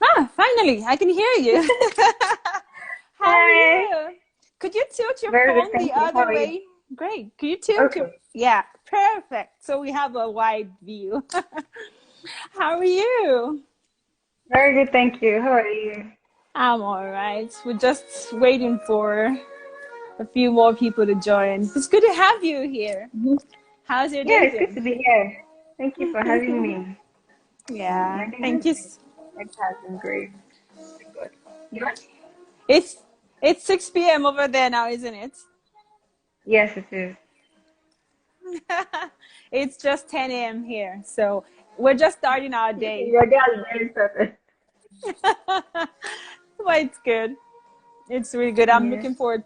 Ah, finally, I can hear you. How are Hi. you? Could you tilt your Very good, phone the thank you. How other are you? way? Great. Could you tilt your... Okay. Yeah, perfect. So we have a wide view. How are you? Very good, thank you. How are you? I'm all right. We're just waiting for a few more people to join. It's good to have you here. Mhm. How's your Yeah, day it's good been? to be here. Thank you for having me. My Yeah, day thank has you. been, it has been great. Very good. Yours? It's it's 6 p.m. over there now, isn't it? Yes, it is. It's just 10 a.m. here. So we're just starting our day. Your day is very perfect. But it's good. It's really good. Yeah. I'm looking forward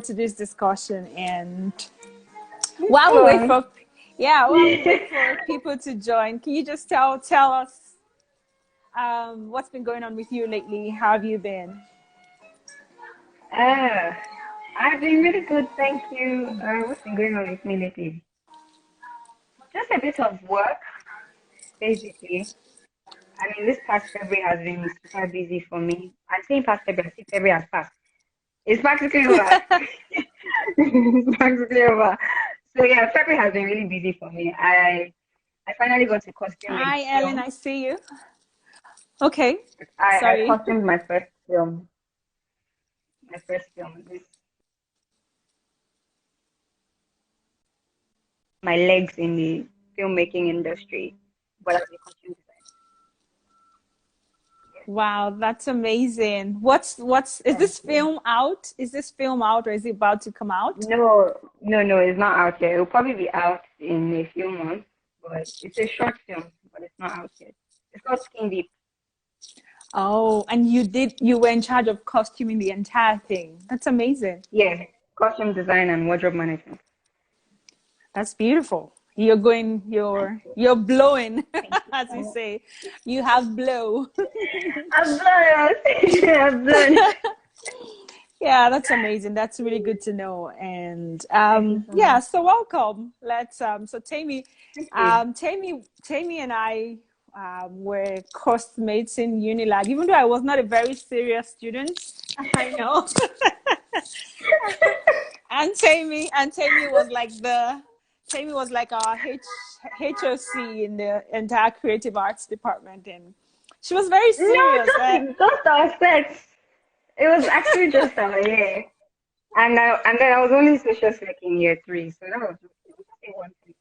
to this discussion. And This while we wait one. for yeah, while we wait for people to join, can you just tell us what's been going on with you lately? How have you been? uh, I've been really good, thank you. What's been going on with me lately? Just a bit of work, basically. I mean, this past February has been super busy for me. I'm saying past February, I think February has passed. It's practically over. It's practically over. So yeah, February has been really busy for me. I finally got to costume a Hi, Ellen. film. I see you. Okay. I Sorry. costumed my first film. My first film. This my legs in the filmmaking industry, but as a costume Wow, that's amazing. Is designer. this Thank you. film out? Is this film out or is it about to come out? No, it's not out yet. It'll probably be out in a few months, but it's a short film, but it's not out yet. It's called Skin Deep. Oh, and you were in charge of costuming the entire thing. That's amazing. Yeah, costume design and wardrobe management. That's beautiful. You're blowing, Thank as we you. say. You have blow. I've done. I've done. Yeah, that's amazing. That's really good to know. And Thank you so yeah, much. so welcome. Let's so Thank you. Tammy and I were course mates in Unilag, even though I was not a very serious student. I know. And Tammy was like our HOC in the entire creative arts department, and she was very No, serious. just our sex. It was actually just our year. And then I was only social sec in year three, so that was just a one thing.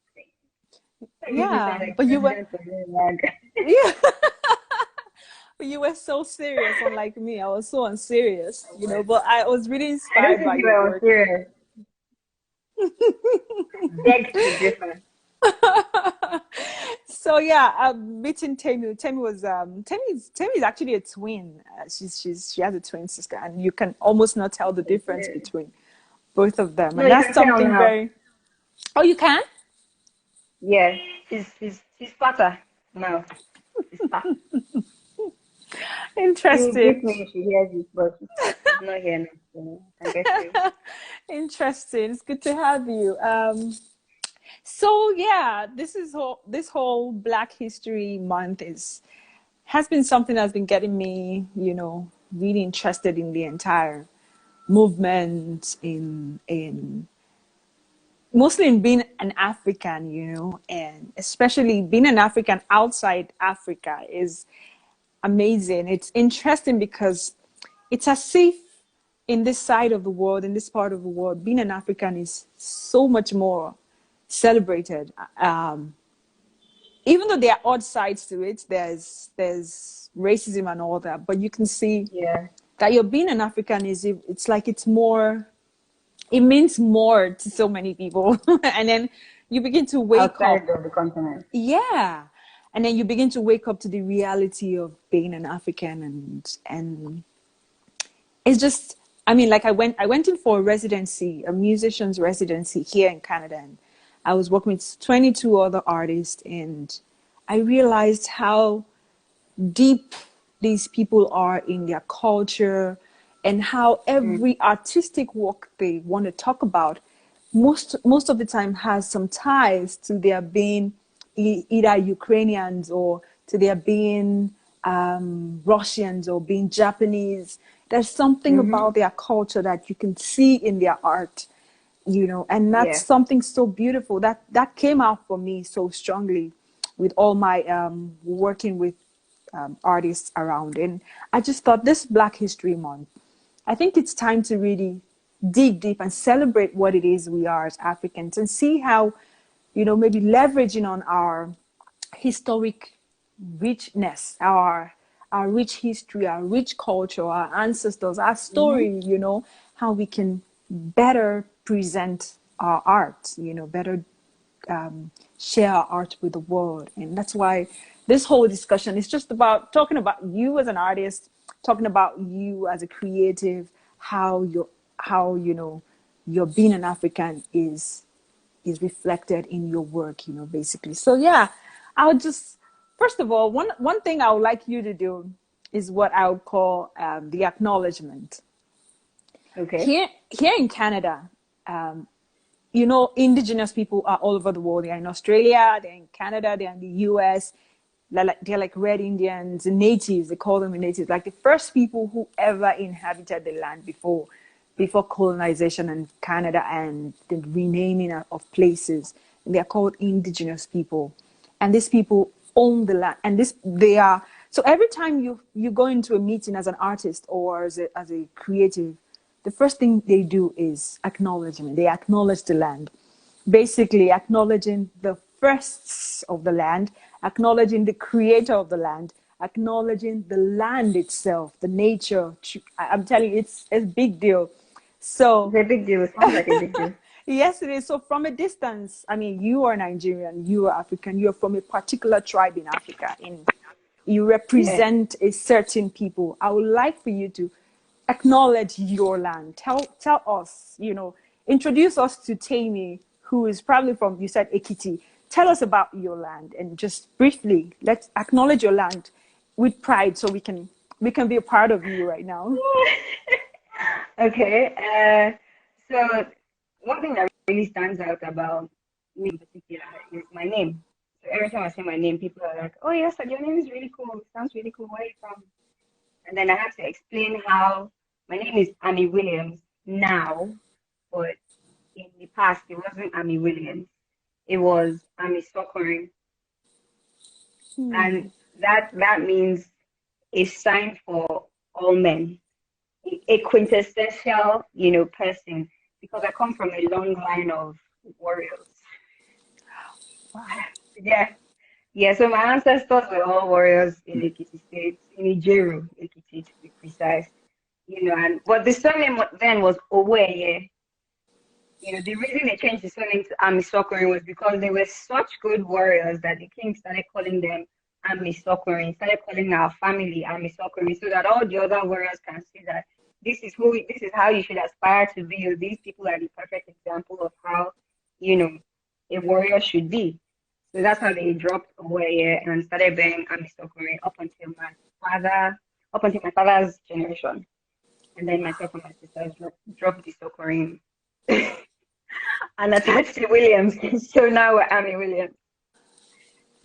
I really Yeah, sound like but president of the lag. yeah, but you were so serious, unlike me. I was so unserious, I you know. was. But I was really I don't inspired think by you your were on work. serious. Beg to differ. So yeah, meeting Tammy. Tammy's actually a twin. She has a twin sister, and you can almost not tell the difference Okay. between both of them, No, and you that's can tell something now. very. Oh, you can? Yeah, she's fatter now. She's fat. She will Interesting. beat me if she hears this, but she's not here now, so I can get you. Interesting. It's good to have you. So yeah, this whole Black History Month is has been something that's been getting me, really interested in the entire movement in mostly in being an African, and especially being an African outside Africa is amazing. It's interesting because it's as if in this side of the world, in this part of the world, being an African is so much more celebrated. Even though there are odd sides to it, there's racism and all that, but you can see Yeah, that you're being an African it's like it's more, it means more to so many people. And then you begin to wake outside up. of the continent. Yeah. And then you begin to wake up to the reality of being an African, and it's just, I mean, like I went in for a residency, a musician's residency here in Canada, and I was working with 22 other artists, and I realized how deep these people are in their culture, and how Mm. every artistic work they want to talk about most of the time has some ties to their being either Ukrainians, or to their being Russians or being Japanese. There's something Mm-hmm. about their culture that you can see in their art, and that's Yeah. something so beautiful that came out for me so strongly with all my working with artists around. And I just thought this Black History Month, I think it's time to really dig deep and celebrate what it is we are as Africans and see how, maybe leveraging on our historic richness, our rich history, our rich culture, our ancestors, our Mm-hmm. story, how we can better present our art, better share our art with the world. And that's why this whole discussion is just about talking about you as an artist, talking about you as a creative, how your being an African is reflected in your work, basically. So yeah, I would just first of all, one thing I would like you to do is what I would call the acknowledgement. Okay. Here in Canada, indigenous people are all over the world. They're in Australia, they're in Canada, they're in the US. They're like Red Indians, natives. They call them natives, like the first people who ever inhabited the land before colonization in Canada and the renaming of places. And they're called indigenous people, and these people own the land. And they are so every time you go into a meeting as an artist or as a creative, the first thing they do is acknowledgement. They acknowledge the land, basically acknowledging the firsts of the land, acknowledging the creator of the land, acknowledging the land itself, the nature. I'm telling you, it's a big deal. It's So a big deal. It sounds like a big deal. yes, it is. So from a distance, I mean, you are Nigerian, you are African, you are from a particular tribe in Africa, and you Yeah. represent a certain people. I would like for you to acknowledge your land. Tell us, introduce us to Tammy, who is probably from, you said Ekiti. Tell us about your land and just briefly let's acknowledge your land with pride so we can be a part of you right now. Okay. So one thing that really stands out about me in particular is my name. So every time I say my name, people are like, "Oh yes, your name is really cool. It sounds really cool. Where are you from?" And then I have to explain how my name is Amy Williams now, but in the past it wasn't Amy Williams. It was Amy Sokoring, Hmm. and that means a sign for all men, a quintessential, person, because I come from a long line of warriors. Wow. Yeah, yeah. So my ancestors were all warriors in Ekiti State, in Ijeru, Ekiti to be precise. And but the surname then was Oweye. The reason they changed the surname to Amisokori was because they were such good warriors that the king started calling them Amisokori, started calling our family Amisokori, so that all the other warriors can see that this is how you should aspire to be. Or these people are the perfect example of how, you know, a warrior should be. So that's how they dropped away and started bearing Amisokori up until my father's generation. And then myself and my sisters dropped the Sokoring and attached to Williams. So now we're Amy Williams.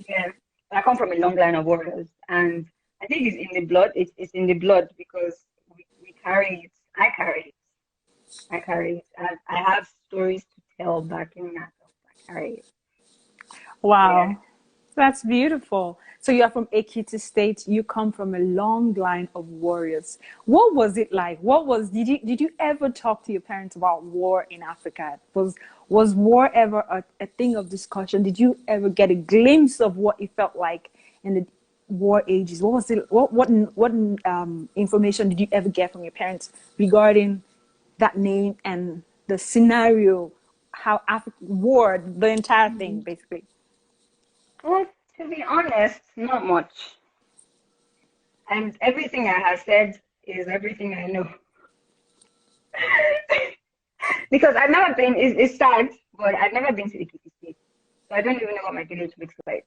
Yeah. I come from a long line of warriors, and I think it's in the blood. It's in the blood because we carry it. I carry it. I carry it. I have stories to tell back in that. I carry it. Yeah. Wow. That's beautiful. So you are from Ekiti State. You come from a long line of warriors. What was it like? Did you ever talk to your parents about war in Africa? Was war ever a thing of discussion? Did you ever get a glimpse of what it felt like in the war ages? What was it? What information did you ever get from your parents regarding that name and the scenario, how Africa war, the entire thing, Mhm. basically? Well, to be honest, not much. And everything I have said is everything I know. Because I've never been, it's sad, but I've never been to Ikiti State. So I don't even know what my village looks like.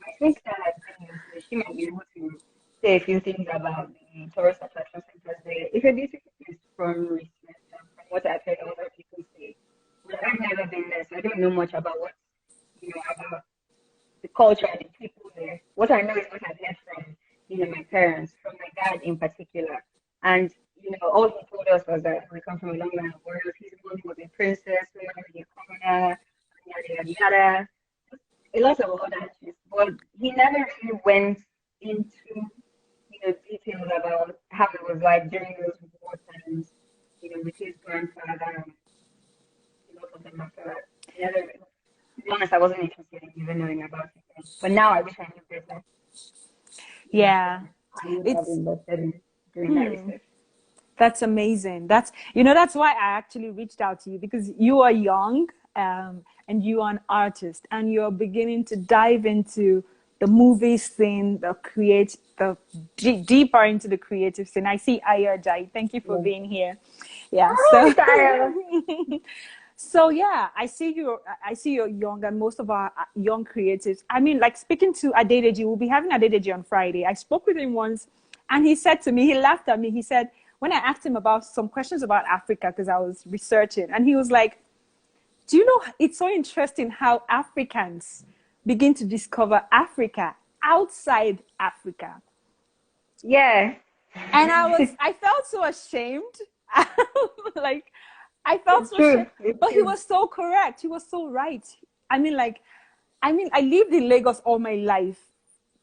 My sister has been here, so she might be able to say a few things about the tourist attraction centers there. It's a beautiful place from what I've heard other people say. But I've never been there, so I don't know much about about the culture and the people there. What I know is what I've heard from the my parents, from my dad in particular. And, all he told us was that we come from a long line of royals. His mom was a princess, we are a commoner, yada, yada, yada. A lot of other things. But he never really went into, details about how it was like during those war times, with his grandfather and a lot of them after that. He never, to be honest, I wasn't interested in even knowing about it. But now I wish I knew better. Yeah, I would have it's invested in doing that research. that's amazing. That's why I actually reached out to you, because you are young, and you are an artist, and you're beginning to dive into the movie scene, deeper into the creative scene. I see Aya Jai. Thank you for Yeah. being here. Yeah. Oh, Kyle. So yeah, I see you're young, and most of our young creatives. I mean, like, speaking to Adedeji, we'll be having Adedeji on Friday. I spoke with him once, and he said to me, he laughed at me. He said, when I asked him about some questions about Africa, because I was researching, and he was like, do you know, it's so interesting how Africans begin to discover Africa outside Africa. Yeah. And I felt so ashamed. Like, I felt It's so true. ashamed. It's But he true. was so correct. He was so right. I mean, like, I lived in Lagos all my life.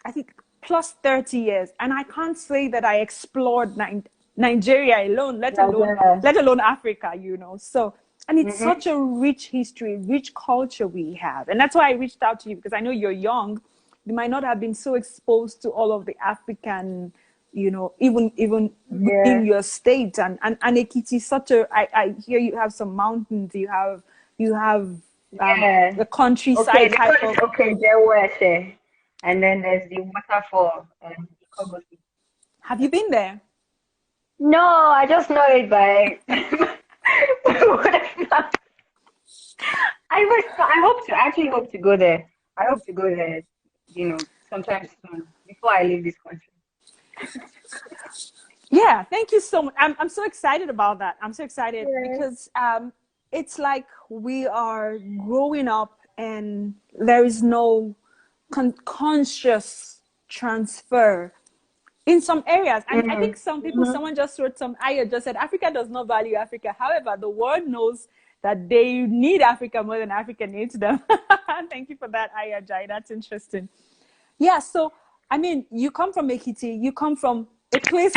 I think plus 30 years. And I can't say that I explored Nigeria alone, Nigeria. let alone Africa, So, and it's Mm-hmm. such a rich history, rich culture we have. And that's why I reached out to you, because I know you're young. You might not have been so exposed to all of the African, even within Yeah. your state. And Ekiti is such I hear you have some mountains, you have Yeah. the Okay, countryside they call type it of. Okejeweshe. And then there's the waterfall, Ikogosi. Have you been there? No, I just know it by I actually hope to go there. I hope to go there, sometime soon before I leave this country. Yeah, thank you so much. I'm so excited about that. I'm so excited Yeah. because it's like we are growing up, and there is no conscious transfer in some areas. I think some people, Mm-hmm. someone just wrote I just said, Africa does not value Africa. However, the world knows that they need Africa more than Africa needs them. Thank you for that, Aya Jai. That's interesting. Yeah, so I mean, you come from Ekiti, you come from a place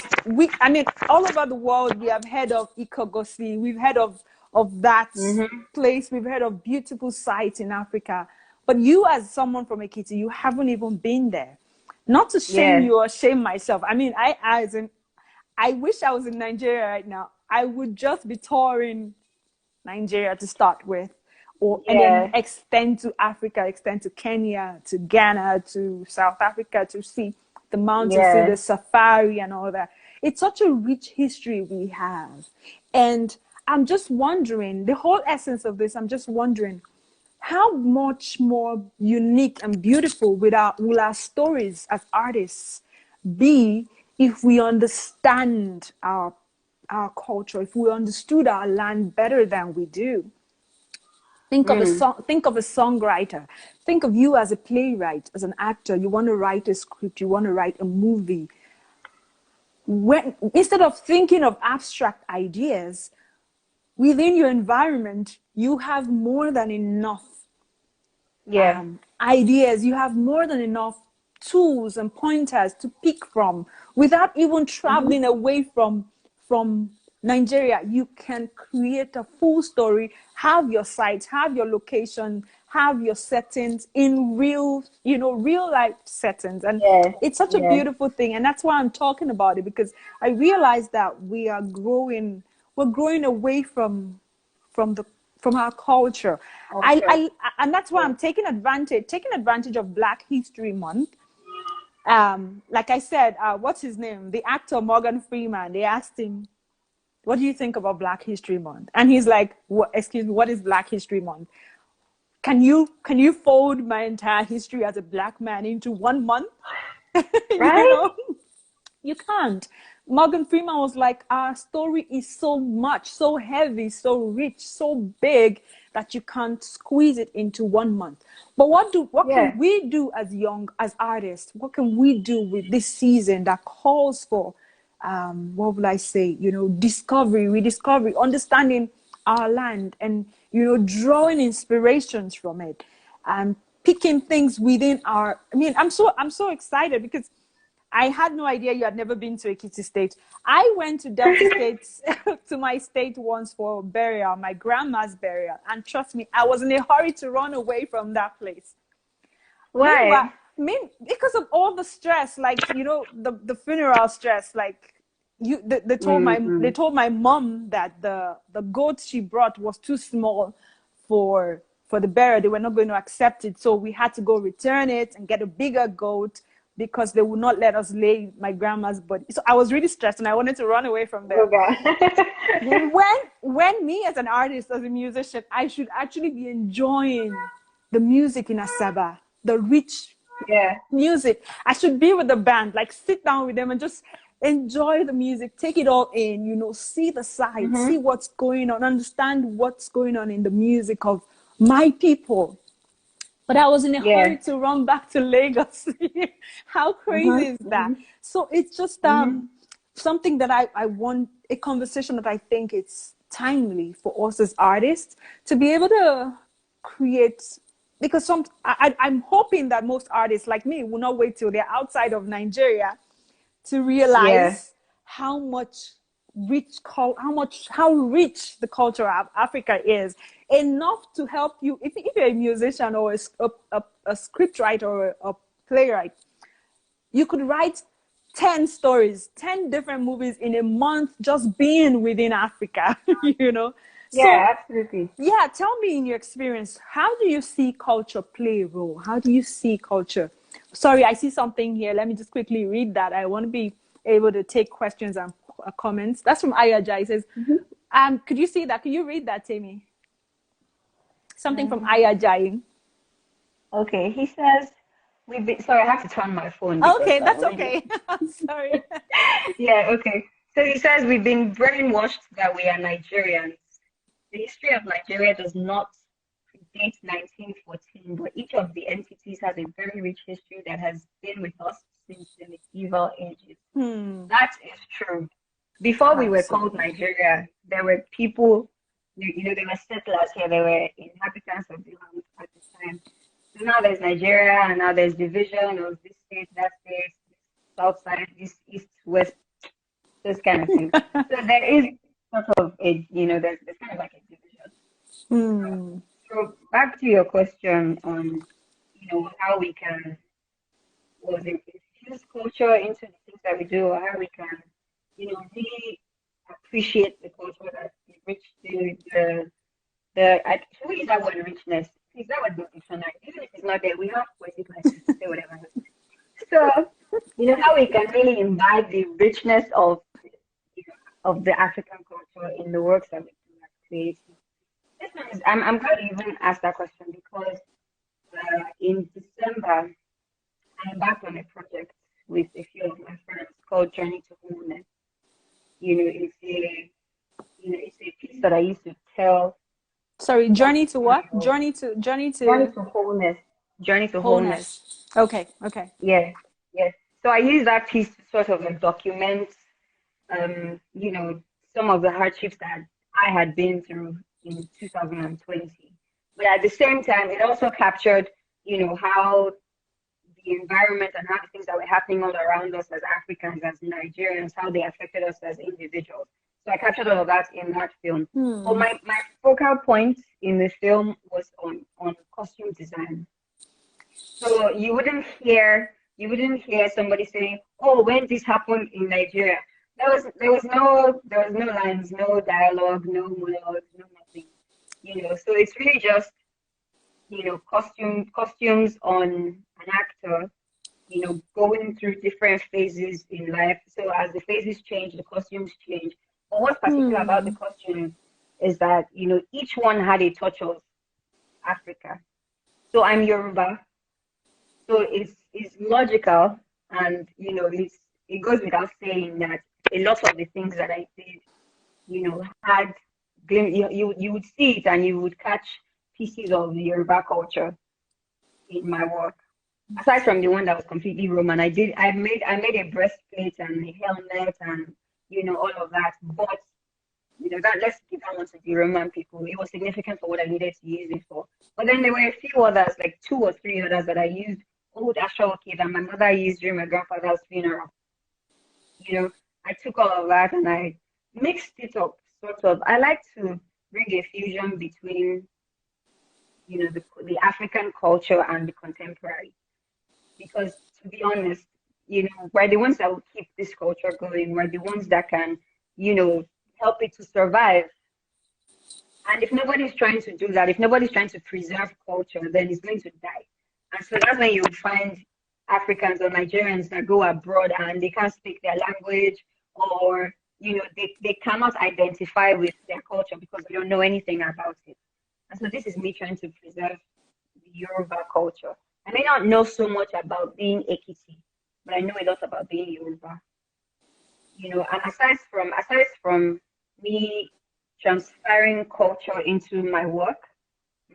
all over the world we have heard of Ikogosi, we've heard of that Mm-hmm. place, we've heard of beautiful sites in Africa. But you, as someone from Ekiti, you haven't even been there. Not to shame Yeah. you or shame myself. I mean, I wish I was in Nigeria right now. I would just be touring Nigeria to start with, and then Yeah. extend to Africa, extend to Kenya, to Ghana, to South Africa, to see the mountains, see the Yeah. safari and all that. It's such a rich history we have. And I'm just wondering, the whole essence of this, I'm just wondering, how much more unique and beautiful will our stories as artists be if we understand our culture, if we understood our land better than we do? Mm. Think of a songwriter. Think of you as a playwright, as an actor. You want to write a script, you want to write a movie. When instead of thinking of abstract ideas within your environment, you have more than enough Yeah. ideas. You have more than enough tools and pointers to pick from without even Mm-hmm. traveling away from Nigeria. You can create a full story, have your sites, have your location, have your settings in real life settings. And Yeah. it's such a Yeah. beautiful thing. And that's why I'm talking about it, because I realize that we're growing away from the from our culture. Culture. And that's why Yeah. I'm taking advantage of Black History Month. Like I said, what's his name? The actor Morgan Freeman. They asked him, "What do you think about Black History Month?" And he's like, "Excuse me, what is Black History Month? Can you fold my entire history as a Black man into 1 month?" you Right? know, you can't. Morgan Freeman was like, our story is so much, so heavy, so rich, so big that you can't squeeze it into 1 month. But what Yeah. can we do as artists? What can we do with this season that calls for what will I say, discovery, rediscovery, understanding our land, and drawing inspirations from it, and picking things within our. I mean, I'm so excited because I had no idea you had never been to Ekiti State. I went to Delta State, to my state once for burial, my grandma's burial. And trust me, I was in a hurry to run away from that place. Meanwhile, Why? because of all the stress, like, the funeral stress, like, they Mm-hmm. told my mom that the goat she brought was too small for the burial. They were not going to accept it, so we had to go return it and get a bigger goat because they would not let us lay my grandma's body. So I was really stressed and I wanted to run away from Oh there. God. When me as an artist, as a musician, I should actually be enjoying the music in Asaba, the rich Yeah. music. I should be with the band, like sit down with them and just enjoy the music, take it all in, see the sights, Mm-hmm. see what's going on, understand what's going on in the music of my people. But I was in a Yeah. hurry to run back to Lagos. How crazy is Mm-hmm. that? Mm-hmm. So it's just Mm-hmm. something that I want, a conversation that I think it's timely for us as artists to be able to create, because I'm hoping that most artists like me will not wait till they're outside of Nigeria to Yeah. realize how much how rich the culture of Africa is, enough to help you if you're a musician or a script writer or a playwright. You could write 10 stories, 10 different movies in a month just being within Africa. Yeah, So absolutely. yeah, tell me, in your experience, how do you see culture play a role? How do you see culture? Sorry, I see something here. Let me just quickly read that. I want to be able to take questions and comments. That's from Ayaja. It says, Mm-hmm. could you see that? Could you read that, Tammy? Something from Um, Ayaja. okay, he says we've been sorry, I have to turn my phone because Okay, I'm that's already okay. Sorry. yeah, okay. So he says we've been brainwashed that we are Nigerians. The history of Nigeria does not predate 1914, but each of the entities has a very rich history that has been with us since the medieval ages. Hmm. That is true. Before we were called Absolutely. Nigeria, there were people, there were settlers here, there were inhabitants of the land at the time. So now there's Nigeria, and now there's division of this state, that state, south side, this east, west, those kind of things. So there is sort of there's kind of like a division. Hmm. So back to your question on, how we can, was it infuse culture into the things that we do, or how we can, really appreciate the culture that should we use that word richness? Is that word in the dictionary? Even if it's not there, we have poetic license to say whatever. So, how we can really imbibe the richness of the African culture in the works that we do as creative. This one is, I'm glad you even asked that question because in December I embarked on a project with a few of my friends called Journey to Wholeness. It's a piece that I used to tell Sorry, about journey to what? of Journey Journey to to Wholeness. Journey to Wholeness. wholeness. Okay, okay. Yeah, yeah. So I use that piece to sort of like document, some of the hardships that I had been through in 2020. But at the same time, it also captured, how the environment and how the things that were happening all around us as Africans, as Nigerians, how they affected us as individuals. So I captured all of that in that film. But Hmm. my focal point in the film was on costume design. So you wouldn't hear somebody saying, "Oh, when this happened in Nigeria." There was no lines, no dialogue, no monologue, no nothing. So it's really just costumes on an actor, going through different phases in life. So as the phases change, the costumes change. But what's particular about the Hmm. costumes is that each one had a touch of Africa. So I'm Yoruba, so it's logical, and it goes without saying that a lot of the things that I did, had you would see it and you would catch pieces of Yoruba culture in my work. Aside from the one that was completely Roman, I made a breastplate and a helmet and all of that. But that let's give that one to the Roman people. It was significant for what I needed to use it for. But then there were a few others, like 2 or 3 others that I used old Ashoki that my mother used during my grandfather's funeral. I took all of that and I mixed it up, sort of. I like to bring a fusion between, the African culture and the contemporary. Because to be honest, we're the ones that will keep this culture going. We're the ones that can, help it to survive. And if nobody's trying to do that, if nobody's trying to preserve culture, then it's going to die. And so that's when you find Africans or Nigerians that go abroad and they can't speak their language, or they cannot identify with their culture because they don't know anything about it. And so this is me trying to preserve the Yoruba culture. I may not know so much about being Ekiti, but I know a lot about being Yoruba. And aside from me transferring culture into my work,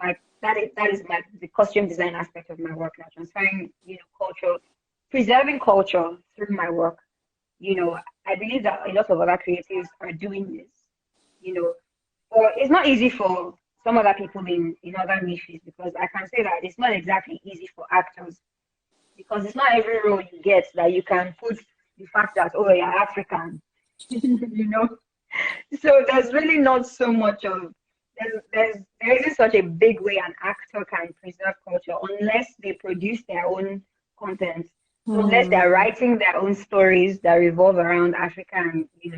that is the costume design aspect of my work now, transferring culture, preserving culture through my work. I believe that a lot of other creatives are doing this. Or it's not easy for some other people in other niches, because I can say that it's not exactly easy for actors, because it's not every role you get that you can put the fact that, oh, you're African. So there's really not so much of there isn't such a big way an actor can preserve culture unless they produce their own content, unless they're writing their own stories that revolve around Africa and the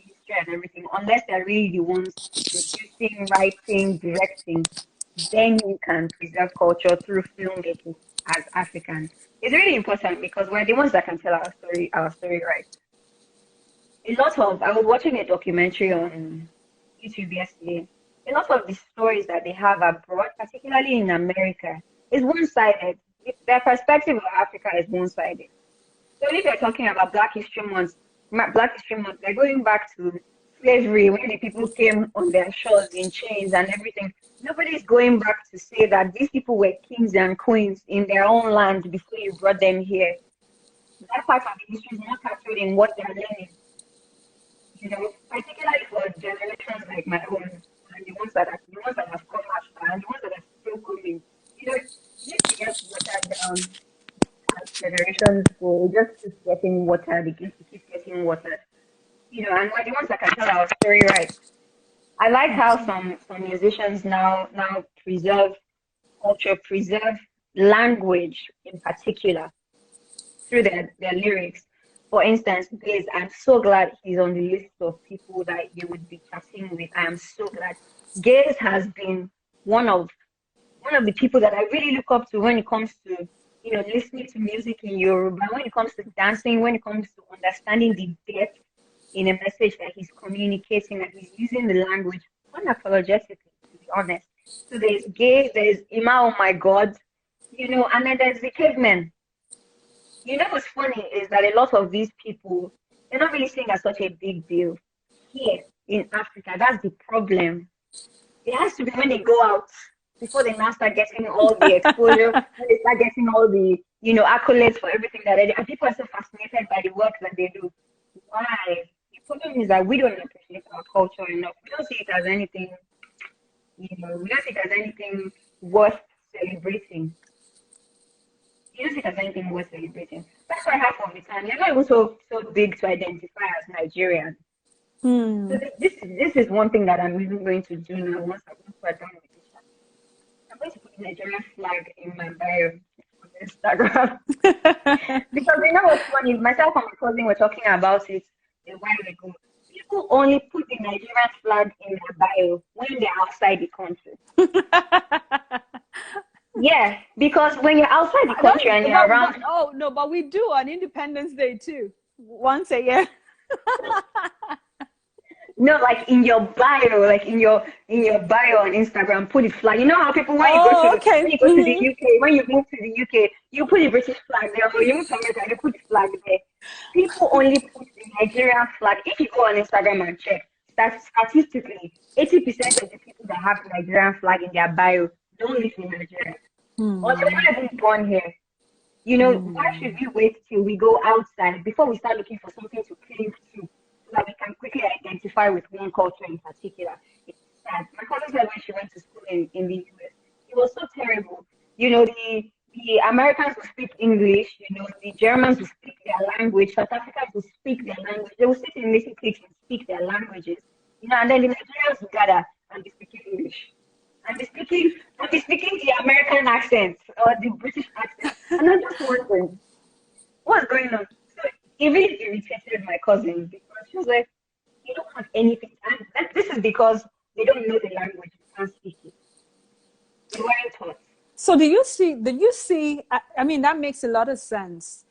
history and everything, unless they're really the ones producing, writing, directing, then you can preserve culture through filmmaking as Africans. It's really important because we're the ones that can tell our story right. I was watching a documentary on YouTube yesterday. A lot of the stories that they have abroad, particularly in America, is one-sided. Their perspective of Africa is one-sided. So if you're talking about Black History Month, they're going back to slavery when the people came on their shores in chains and everything. Nobody's going back to say that these people were kings and queens in their own land before you brought them here. That part of the history is not captured in what they're learning. Particularly for generations like my own, and the ones that have come after, and the ones that are still coming. This gets watered down as generations go. It just keeps getting watered. It keeps getting watered. And we're the ones that can tell our story right. I like how some musicians now preserve culture, preserve language in particular through their lyrics. For instance, Blaze, I'm so glad he's on the list of people that you would be chatting with. I am so glad. Gaze has been one of the people that I really look up to when it comes to listening to music in Yoruba, when it comes to dancing, when it comes to understanding the depth in a message that he's communicating, that he's using the language unapologetically, to be honest. So there's Gaze, there's Ima, oh my God, and then there's the cavemen. What's funny is that a lot of these people, they're not really seeing as such a big deal here in Africa. That's the problem. It has to be when they go out before they now start getting all the exposure, when they start getting all the accolades for everything that they do. And people are so fascinated by the work that they do. Why? The problem is that we don't appreciate our culture enough. We don't see it as anything, we don't see it as anything worth celebrating. You don't see it as anything worth celebrating. That's why half of the time you're not even so big to identify as Nigerian. So this is one thing that I'm even going to do now once we're done with this. I'm going to put the Nigerian flag in my bio on Instagram. Because what's funny, myself and my cousin were talking about it a while ago. People only put the Nigerian flag in their bio when they're outside the country. Yeah, because when you're outside the country and you're around. Oh no, but we do on Independence Day too, once a year. No, like in your bio, on Instagram, put the flag. You know how people when you go to the UK, when you move to the UK, you put the British flag there, or you move to America, you put the flag there. People only put the Nigerian flag. If you go on Instagram and check, statistically, 80% of the people that have Nigerian flag in their bio don't live in Nigeria. Or they were not even born here. You know, why should we wait till we go outside before we start looking for something to cling to so that we can quickly identify with one culture in particular? It's sad. My cousin said when she went to school in the US, it was so terrible. You know, the Americans will speak English, you know, the Germans will speak their language, South Africans will speak their language. They will sit in little cliques and speak their languages, you know, and then the Nigerians will gather and be speaking English. And be speaking the American accent or the British accent. And I'm just wondering, what's going on? So it really irritated my cousin because she was like, you don't have anything. And this is because they don't know the language, they can't speak it. They weren't taught. So did you see, I mean, that makes a lot of sense.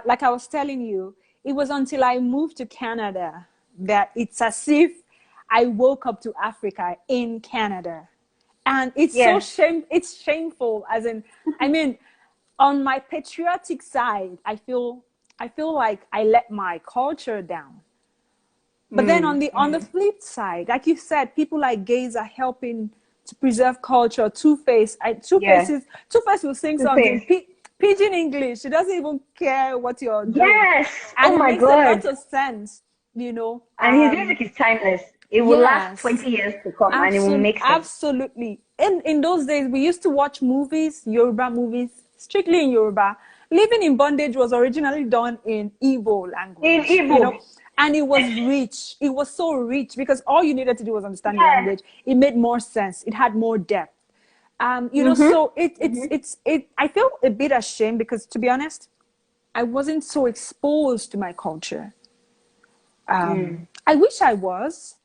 Like I was telling you, it was until I moved to Canada that it's as if I woke up to Africa in Canada. And it's Yeah. it's shameful, as in, I mean, on my patriotic side, I feel like I let my culture down. But then on the flip side, like you said, people like gays are helping to preserve culture. Yeah. Two-Face will sing Two songs in Face. pidgin English. She doesn't even care what you're doing, Yes. and Oh it my makes a God. lot of sense, you know. And his music is timeless. It will last Yes, 20 years to come and it will make sense. absolutely. In those days, we used to watch movies, Yoruba movies, strictly in Yoruba. Living in Bondage was originally done in Igbo In language, you know, Igbo. and it was rich. It was so rich because all you needed to do was understand the Yeah. language. It made more sense. It had more depth. You know, Mm-hmm. so Mm-hmm. I feel a bit ashamed because, to be honest, I wasn't so exposed to my culture. Mm. I wish I was.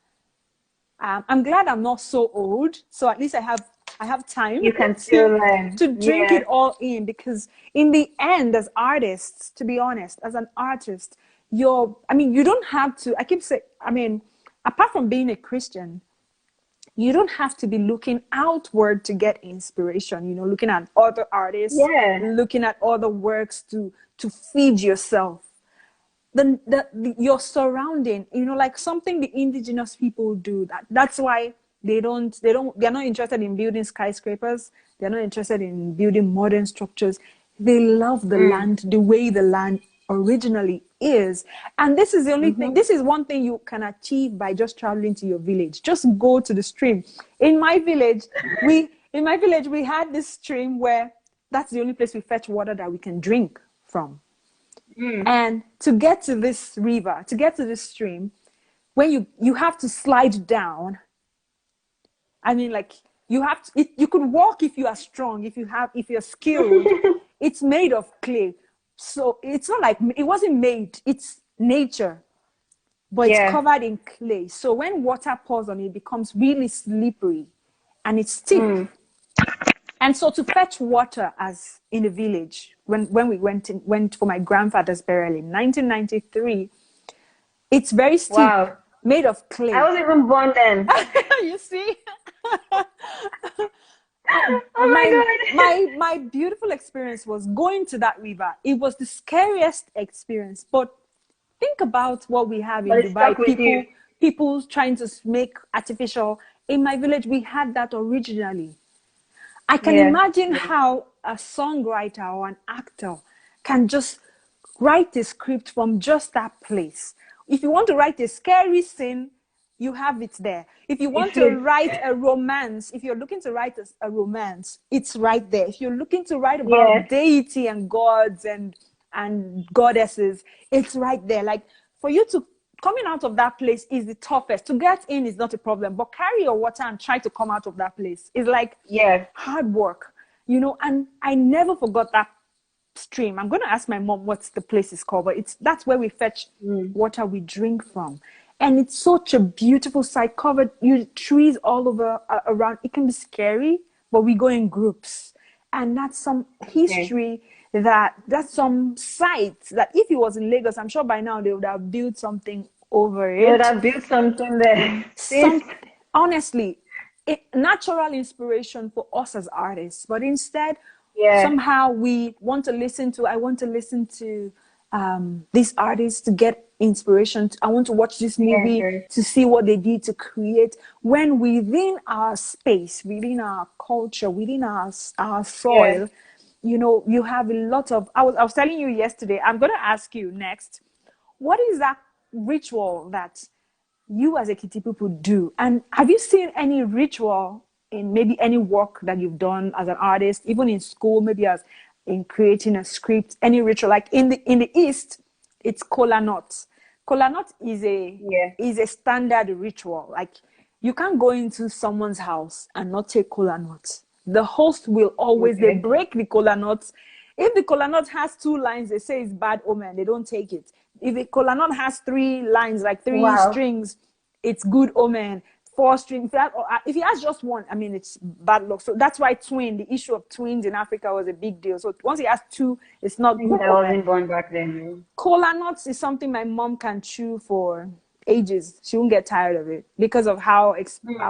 I'm glad I'm not so old, so at least I have time You can to still learn. to drink Yeah. it all in. Because in the end, as artists, to be honest, as an artist, I mean, you don't have to. I keep saying, I mean, apart from being a Christian, you don't have to be looking outward to get inspiration. You know, looking at other artists, Yeah. looking at other works to feed yourself. Your surrounding, you know, like something the indigenous people do. That's why they're not interested in building skyscrapers. They're not interested in building modern structures. They love the Mm. land the way the land originally is. And this is the only thing, Mm-hmm. this is one thing you can achieve by just traveling to your village. Just go to the stream. In my village we had this stream where that's the only place we fetch water that we can drink from. Mm. And to get to this river, to get to this stream, when you have to slide down. I mean, like, you could walk if you are strong, if you're skilled. It's made of clay, so it's not like it wasn't made. It's nature, but it's Yeah. covered in clay. So when water pours on it, it becomes really slippery, and it's steep. Mm. And so to fetch water, as in a village, when we went for my grandfather's burial in 1993, it's very steep, Wow. made of I clay. wasn't even born then. You see, Oh my my God. my beautiful experience was going to that river. It was the scariest experience, but think about what we have But in it stuck Dubai. with you. People trying to make artificial. In my village, we had that originally. I can Yeah. imagine Yeah. how a songwriter or an actor can just write a script from just that place. If you want to write a scary scene, you have it there. If you It want to fits. write a romance, if you're looking to write a romance, it's right there. If you're looking to write Yeah. about deity and gods and goddesses, it's right there. Like, for you to coming out of that place is the toughest. To get in is not a problem, but carry your water and try to come out of that place is like Yeah. hard work, you know. And I never forgot that stream. I'm going to ask my mom what's the place is called, but that's where we fetch Mm. water we drink from. And it's such a beautiful site, covered trees all over around. It can be scary, but we go in groups. And that's some Okay. history, that's some sites that if it was in Lagos, I'm sure by now they would have built something over They would it. have built something there. Sis. Some Honestly, natural inspiration for us as artists, but instead Yeah. somehow we want to listen to I want to listen to these artists to get inspiration. I want to watch this Yes, movie yes, to see what they did to create. When within our space, within our culture, within our yes. soil, you have a lot of. I was telling you yesterday. I'm going to ask you next. What is that ritual that you as a Kitty people do? And have you seen any ritual in maybe any work that you've done as an artist, even in school, maybe as in creating a script, any ritual? Like in the East, it's kola nut. Kola nut Yeah. is a standard ritual. Like you can't go into someone's house and not take kola nut. The host will always they Okay. break the kola nut. If the kola nut has 2 lines, they say it's bad omen. They don't take it. If the kola nut has 3 lines, like three Wow. strings, it's good omen. 4 strings. If he has just one, I mean, it's bad luck. So that's why the issue of twins in Africa was a big deal. So once he has two, it's not Because good I omen. wasn't born back then. Cola nuts is something my mom can chew for ages. She won't get tired of it because of how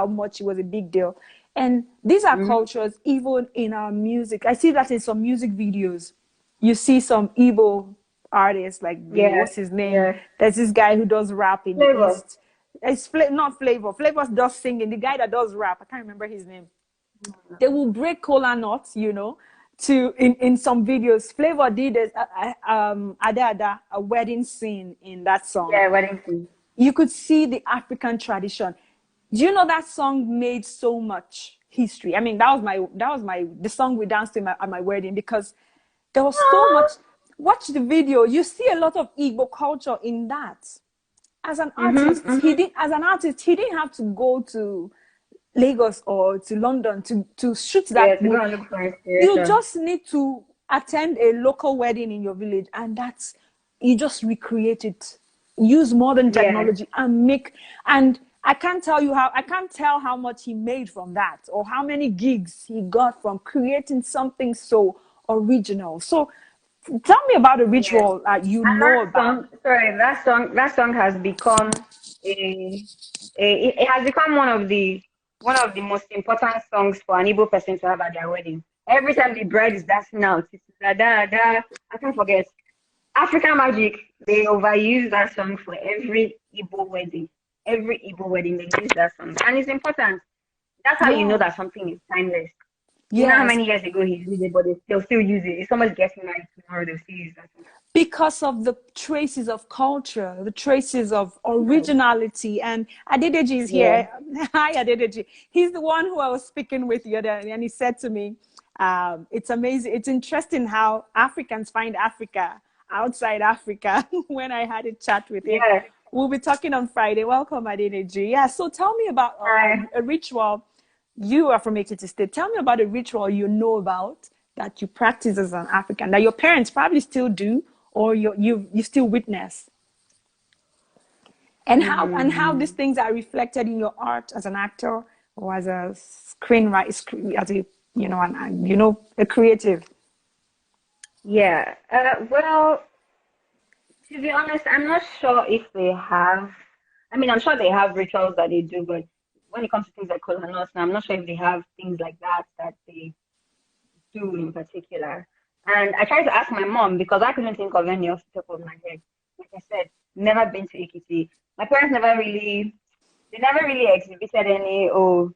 much it was a big deal. And these are Mm-hmm. cultures even in our music. I see that in some music videos. You see some Igbo artists like the Yeah, what's his name? yeah. There's this guy who does rap in the Flavor. East. It's not Flavor. Flavor does singing. The guy that does rap, I can't remember his name. They will break cola nuts, to in some videos. Flavor did Ada Ada, a wedding scene in that song. Yeah, wedding thing. You could see the African tradition. Do you know that song made so much history? I mean, that was my the song we danced to at my wedding because there was so much. Watch the video. You see a lot of Igbo culture in that. As an Mm-hmm, artist, mm-hmm. he didn't have to go to Lagos or to London to shoot Yeah, that to go movie. and look for You inspiration. just need to attend a local wedding in your village, and you just recreate it. Use modern Yeah, technology and I can't tell how much he made from that or how many gigs he got from creating something so original. So tell me about a yeah. ritual that you And know that about. song, sorry, that song has become a, it has become one of the most important songs for an Igbo person to have at their wedding. Every time the bride is dancing out, it's da da da. I can't forget. African Magic, they overuse that song for every Igbo wedding. Every Igbo wedding, they use that song. And it's important. That's how you know Yeah. that something is timeless. You know how Yes. many years ago he used it, but they'll still use it. If somebody's getting married tomorrow, they'll still use that song. Because of the traces of culture, the traces of Yeah. originality. And Adedeji is Yeah. here. Hi, Adedeji. He's the one who I was speaking with the other day, and he said to me, it's amazing. It's interesting how Africans find Africa outside Africa when I had a chat with him. Yeah. We'll be talking on Friday. Welcome, Adedeji. Yeah, so tell me about Hi. a ritual. You are from Ekiti State. Tell me about a ritual you know about that you practice as an African that your parents probably still do or you still witness, and how these Mm, things are reflected in your art as an actor or as a screenwriter, as a a creative. yeah. Well, to be honest, I'm not sure if they have. I mean, I'm sure they have rituals that they do, but when it comes to things like Kolanos, I'm not sure if they have things like that they do in particular. And I tried to ask my mom because I couldn't think of any off the top of my head. Like I said, never been to Ekiti. My parents never really exhibited any, oh,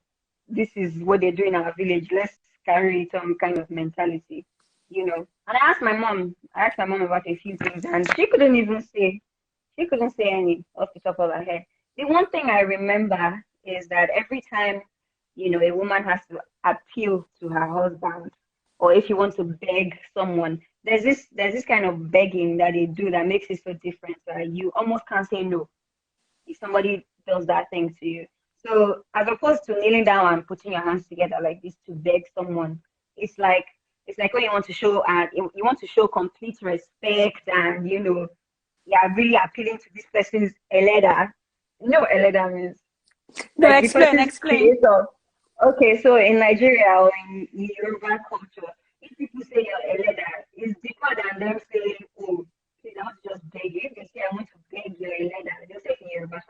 this is what they do in our village. Let's carry some kind of mentality, you know. And I asked my mom about a few things, and she couldn't say any off the top of her head. The one thing I remember is that every time, a woman has to appeal to her husband, or if you want to beg someone, there's this kind of begging that they do that makes it so different. You almost can't say no if somebody does that thing to you. So as opposed to kneeling down and putting your hands together like this to beg someone, it's like when you want to show you want to show complete respect and you're really appealing to this person's eleda. You know what eleda means? No, Like the person's explain. creator. Okay, so in Nigeria or in Yoruba culture, if people say you're eleda, it's deeper than them saying, oh, please, I want to just beg you. If they say I want to beg your eleda, they'll say it in Yoruba.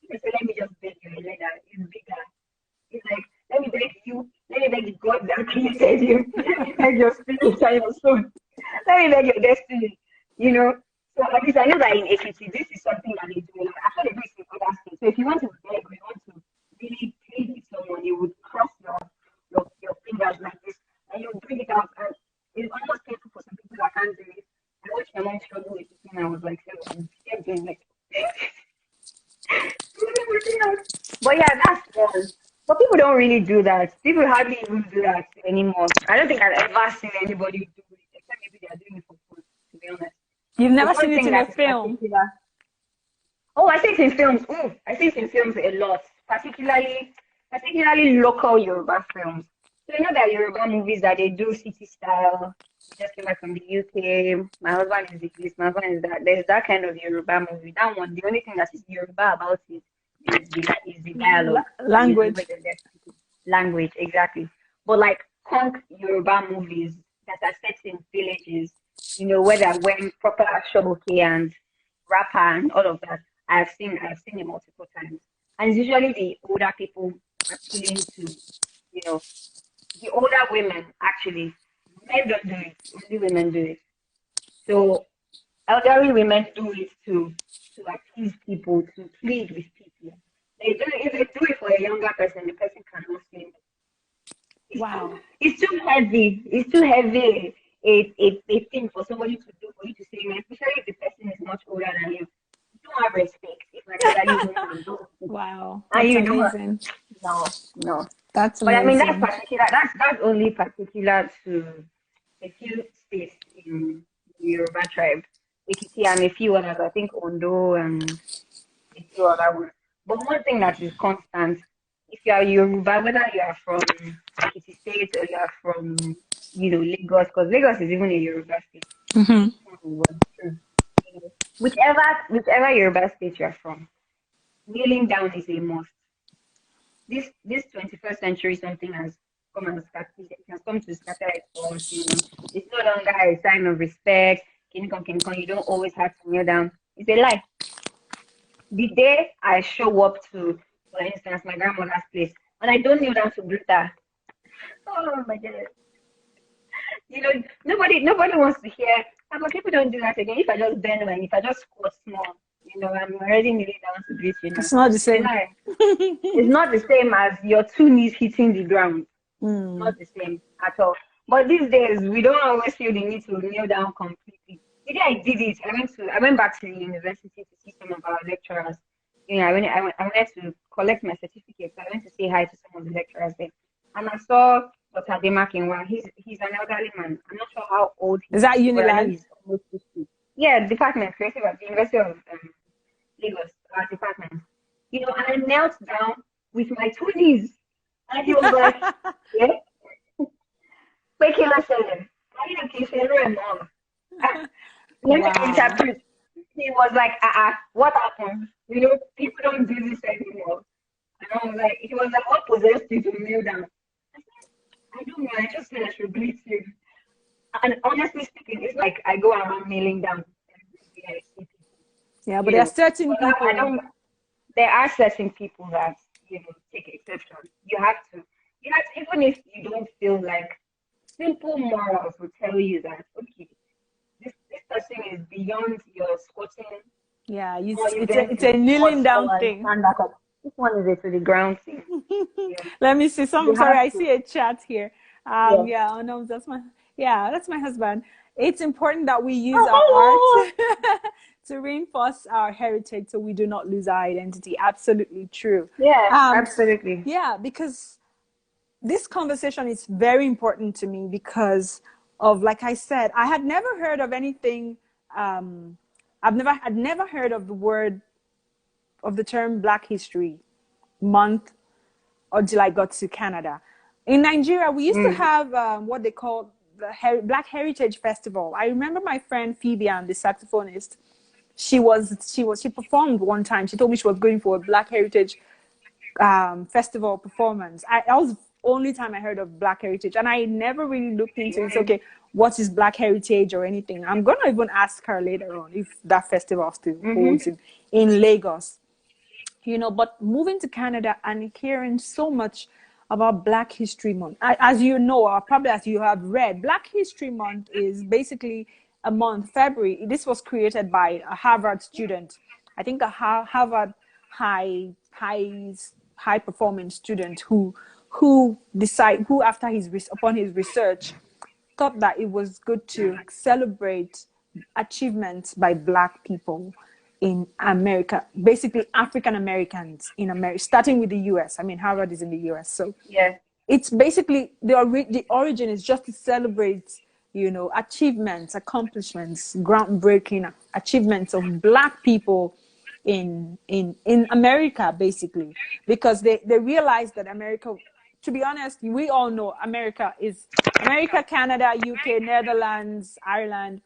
If they say let me just beg your eleda, it's bigger. It's like let me beg the God that created you, let me beg your spirit and your soul, let me beg your destiny, you know. this is something that they do. Like, I thought they do it in other states. So if you want to beg or you want to really plead with someone, you would cross your fingers like this, and you bring it out. And it's almost painful for some people that can't do it. I watched my mom struggle with it when I was like 7 and kept doing like, really working out. But yeah, that's one. But people don't really do that. People hardly even do that anymore. I don't think I've ever seen anybody do it, except maybe they're doing it for fun, to be honest. You've But never one seen it thing in a that is film. particular. Oh, I see it in films. Oh, I see it in films a lot, particularly local Yoruba films. So you know that Yoruba movies that they do city style. Just came back from the UK. My husband is this. My husband is that. There's that kind of Yoruba movie. That one, the only thing that is Yoruba about it is the dialogue and the Language. language and the language exactly. But like punk Yoruba movies that are set in villages, you know, where they're wearing proper shoboke and rapper and all of that. I've seen it multiple times. And it's usually the older people appealing to, you know, the older women actually. Men don't do it, only women do it. So elderly women do it to appease people, to plead with people. They do it, if they do it for a younger person, the person cannot sleep. Wow. It's too heavy. It's too heavy a thing for somebody to do for you to say, no, especially if the person is much older than you. You don't have respect if an elderly woman don't. Wow. And That's you don't. amazing. No, no. That's But I mean, that's amazing. particular. That's only particular to a few states in the Yoruba tribe. Ekiti and a few others. I think Ondo and a few other ones. But one thing that is constant, if you are Yoruba, whether you are from Ekiti State or you are from, Lagos, because Lagos is even a Yoruba state. Hmm. True. Whichever Yoruba state you are from, kneeling down is a must. This 21st century something has come and scatter it has come to scatter it for us, It's no longer a sign of respect. King Kong, you don't always have to kneel down. It's a lie. The day I show up to, for instance, my grandmother's place, and I don't kneel down to greet her, oh my goodness. Nobody wants to hear, but people don't do that again. If I just bend and if I just squat small, I'm already kneeling down to greet you now. It's not the It's a same. lie. It's not the same as your two knees hitting the ground. Mm. Not the same at all. But these days, we don't always feel the need to kneel down completely. The day I did it, I went back to the university to see some of our lecturers. I wanted to collect my certificate. So I went to say hi to some of the lecturers there, and I saw Dr. Demakinwa. He's an elderly man. I'm not sure how old he Is is, that but I know Unilag? he's almost 50. Yeah, department creative at the University of Lagos, our department. And I knelt down with my two knees, and he was like, "Yeah, wait, kill seven. I didn't kill seven, mom. Let me Wow. interpret." He was like, what happened? People don't do this anymore. And I was like, he was like, what possessed you to kneel down? I said, I don't know. I just said I should greet you. And honestly speaking, it's like I go around kneeling down every day I see people. Yeah, but there are certain But I people. don't. There are certain people that take exception. Even if you don't feel like simple morals will tell you that okay, this person is beyond your squatting Yeah, or you it's bending a squat kneeling small down and thing. stand back up. This one is a to the ground thing. Yeah, Let me see. you Sorry, have I to. see a chat here. Yeah. Yeah, oh no, that's my husband. It's important that we use Oh, our art hello. to reinforce our heritage so we do not lose our identity. Absolutely true. Yeah, Um, absolutely. yeah, because this conversation is very important to me because of, like I said, I had never heard of anything. Um, I'd never heard of the term Black History Month until I got to Canada. In Nigeria, we used to Mm. have what they call the Black Heritage Festival. I remember my friend Phoebe, the saxophonist. She performed one time. She told me she was going for a Black Heritage festival performance. That was the only time I heard of Black Heritage, and I never really looked into it. Mm. Okay, what is Black Heritage or anything? I'm gonna even ask her later on if that festival still holds Mm-hmm. in Lagos. But moving to Canada and hearing so much about Black History Month, as you know, or probably as you have read, Black History Month is basically a month, February. This was created by a Harvard student. I think a Harvard high performing student who after upon his research thought that it was good to celebrate achievements by Black people in America, basically African Americans in America, starting with the US. I mean, Harvard is in the US, so Yeah. it's basically the origin is just to celebrate, achievements, accomplishments, groundbreaking achievements of Black people in America, basically, because they realized that America, to be honest, we all know America, Canada, UK, Netherlands, Ireland.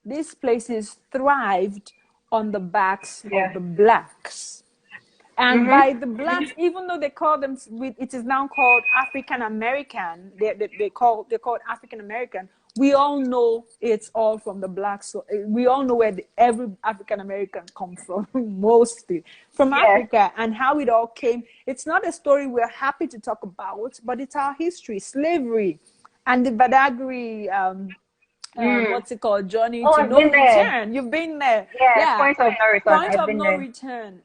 These places thrived on the backs of Yeah. the Blacks. And Mhm. by the Blacks, even though they call them, it is now called African American. They called African American. We all know it's all from the Blacks. So we all know where every African American comes from, mostly from Yeah. Africa, and how it all came. It's not a story we're happy to talk about, but it's our history, slavery, and the Badagry. Mm. What's it called? Journey Oh, to I've no been there. return. You've been there. Yeah. Yeah. Point of no return. Point I've of been no there. return.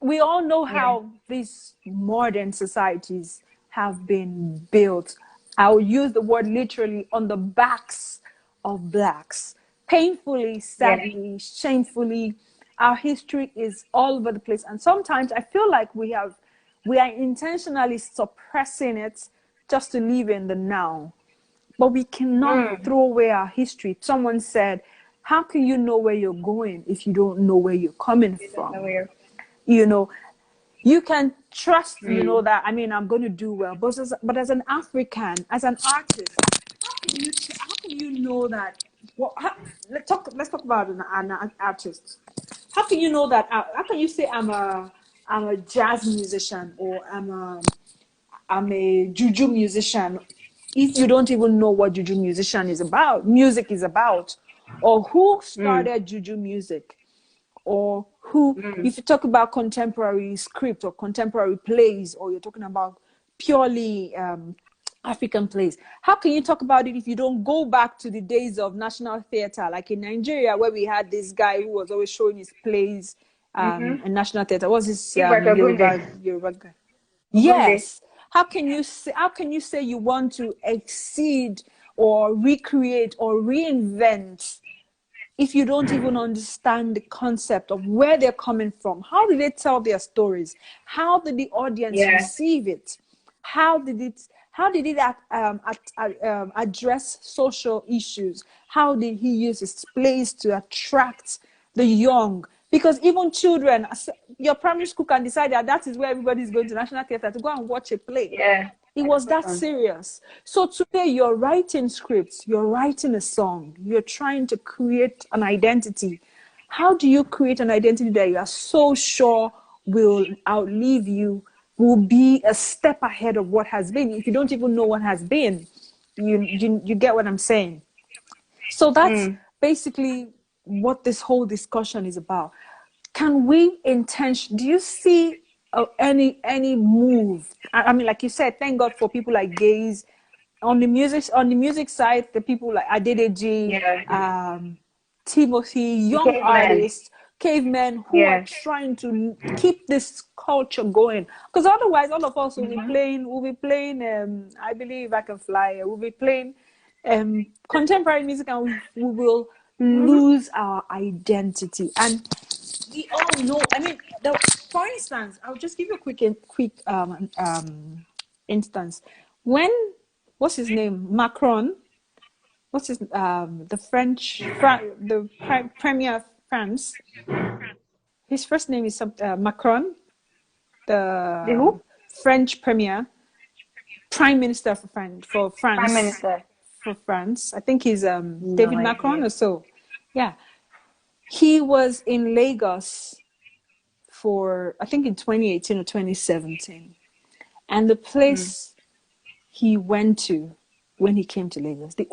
We all know Yeah. how these modern societies have been built. I'll use the word literally, on the backs of Blacks. Painfully, Yeah. sadly, shamefully, our history is all over the place. And sometimes I feel like we are intentionally suppressing it just to live in the now. But we cannot Mm. throw away our history. Someone said, how can you know where you're going if you don't know where you're coming You don't know from? where. You know, you can trust, Mm. that, I mean, I'm going to do well. But as an African, as an artist, how can you know that? Let's talk about an artist. How can you know that? How can you say I'm a jazz musician, or I'm a juju musician, if you don't even know what juju music is about, or who Mm. started juju music, or who, Mm. if you talk about contemporary script or contemporary plays, or you're talking about purely African plays, how can you talk about it if you don't go back to the days of national theater, like in Nigeria, where we had this guy who was always showing his plays Mhm. in national theater? What's this Gilbert Ogunde. Yoruba guy? Ogunde. Yes. How can you say you want to exceed or recreate or reinvent if you don't even understand the concept of where they're coming from? How did they tell their stories? How did the audience Yeah. receive it? How did it address social issues? How did he use his plays to attract the young? Because even children, your primary school can decide that is where everybody's going to national theater to go and watch a play. Yeah. It was that Expression. serious. So today you're writing scripts, you're writing a song, you're trying to create an identity. How do you create an identity that you are so sure will outlive you, will be a step ahead of what has been? If you don't even know what has been, you get what I'm saying. So that's Mm. basically what this whole discussion is about. Can we do you see any move? I mean, like you said, thank God for people like Gaze. On the music side, the people like Adedeji, Yeah. Timothy, The young caveman. artists, cavemen who are Yeah. trying to keep this culture going. Because otherwise, all of us will be Mhm. playing. We'll be playing. I believe I can fly. We'll be playing contemporary music, and we will Mhm. lose our identity. And we all know. I mean, for instance, I'll just give you a quick instance. When what's his name? Macron. What's his the premier of France. His first name is Macron, The the who? French premier, prime minister for Prime France. Minister. For France, I think he's No David Macron idea. or so. Yeah, he was in Lagos for, I think, in 2018 or 2017, and the Mm. place he went to when he came to Lagos, the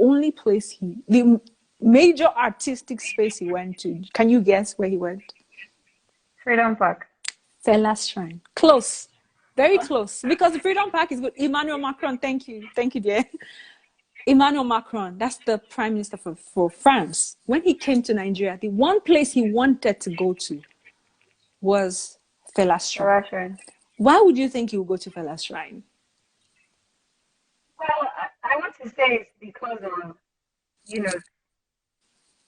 major artistic space he went to. Can you guess where he went? Freedom Park. Fela's shrine. Close, very close, because the Freedom Park is good. Emmanuel Macron, thank you, dear. Emmanuel Macron, that's the prime minister for France. When he came to Nigeria, the one place he wanted to go to was Fela's Shrine. Russian. Why would you think he would go to Fela's Shrine? Well, I want to say it's because of, you know,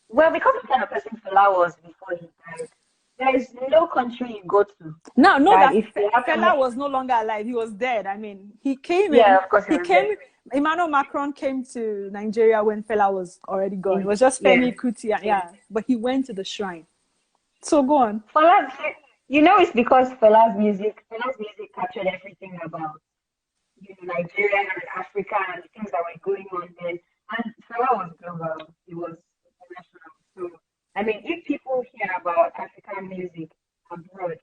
well, because of the kind of person Fela was before he died. There is no country you go to. Now, no, that if Fela was no longer alive. He was dead. I mean, he came yeah, in. of course He came. Dead. Emmanuel Macron came to Nigeria when Fela was already gone. It was just Femi Kuti, yeah. But he went to the shrine. So go on. Fela, it's because Fela's music captured everything about Nigeria and Africa and the things that were going on then. And Fela was global. He was international. So I mean, if people hear about African music abroad,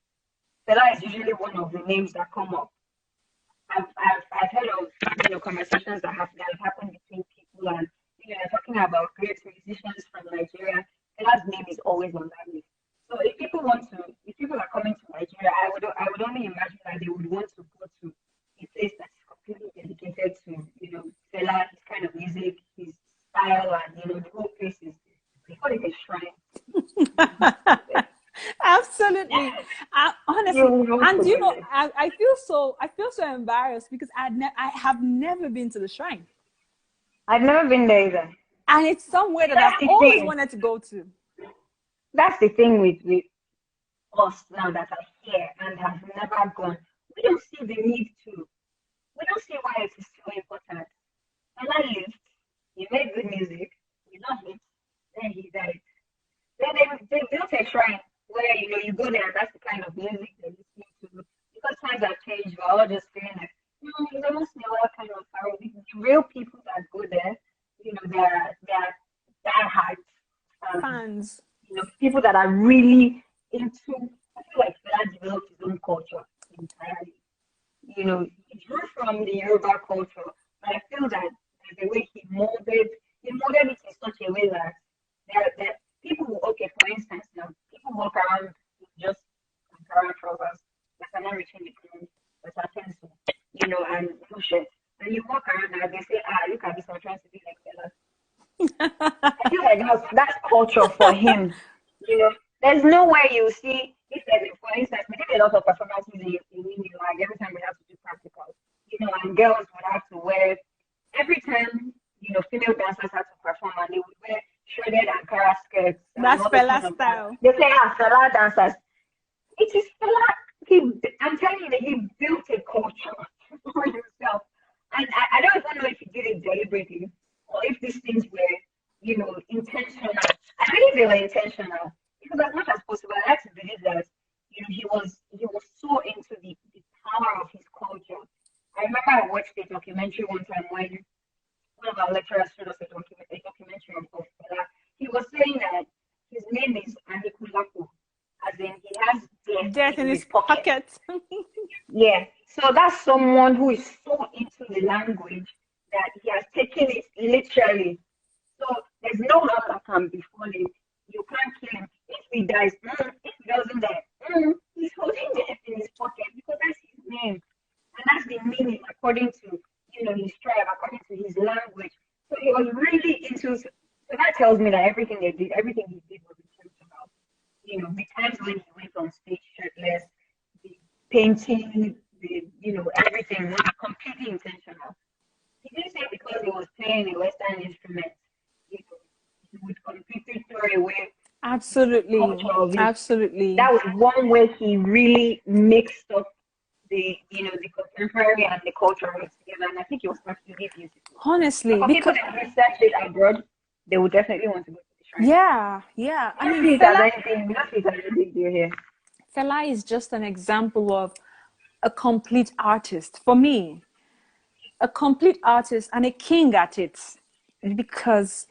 Fela is usually one of the names that come up. I've heard of conversations that have happened between people, and they're talking about great musicians from Nigeria. Fela's name is always on that list. So if people are coming to Nigeria, I would only imagine that they would want to go to a place that's completely dedicated to Fela, his kind of music, his style, and the whole place is, they call it a shrine. Absolutely. Honestly, and I feel so embarrassed because I have never been to the shrine. I've never been there either. And it's somewhere that I've always wanted to go to. That's the thing with us now that are here and have never gone. We don't see the need to. We don't see why it is so important. And I lived, he made good music, we love it, then he died. Then they built a shrine where you go there and that's the kind of music they're listening to. Because times have changed, we're all just feeling like, it's almost another kind of power. The real people that go there, they're diehard fans. People that are really into, I feel like Fela developed his own culture entirely. He drew from the Yoruba culture, but I feel that the way he molded it in such a way that that people, for instance, people walk around with just Ankara trousers that are not reaching the ground, that are pencil, and bushes. And you walk around and they say, look at this, I'm trying to be like Fela. I feel like that's culture for him. There's no way you see, if there's, for instance, we did a lot of performances in like every time we have to do practicals, and girls would have to wear, every time, female dancers had to perform and they would wear shredded Ankara skirts. That's Fela style. They say, Fela dancers. It is Fela. I'm telling you that he built a culture for himself. And I don't even know if he did it deliberately or if these things were, intentional. I believe they were intentional because as much as possible, I like to believe that, he was so into the power of his culture. I remember I watched a documentary one time when one of our lecturers showed us a documentary of Fela. He was saying that his name is Anikulapo, as in he has death in his pocket. Yeah. So that's someone who is so into the language that he has taken it literally. So there's no harm that can befall him. You can't kill him. If he dies, if he doesn't die, he's holding death in his pocket because that's his name. And that's the meaning according to, his tribe, according to his language. So he was really into, so that tells me that everything he did was intentional. The times when he went on stage shirtless, the painting, everything was completely intentional. He didn't say because he was playing a Western instrument, he would completely throw away. Absolutely. That was one way he really mixed up the contemporary and the cultural together, and I think it was absolutely beautiful. Honestly, for people that research it abroad, they would definitely want to go to the shrine. Yeah. I mean, Fela here. Fela is just an example of a complete artist for me, a complete artist and a king at it, because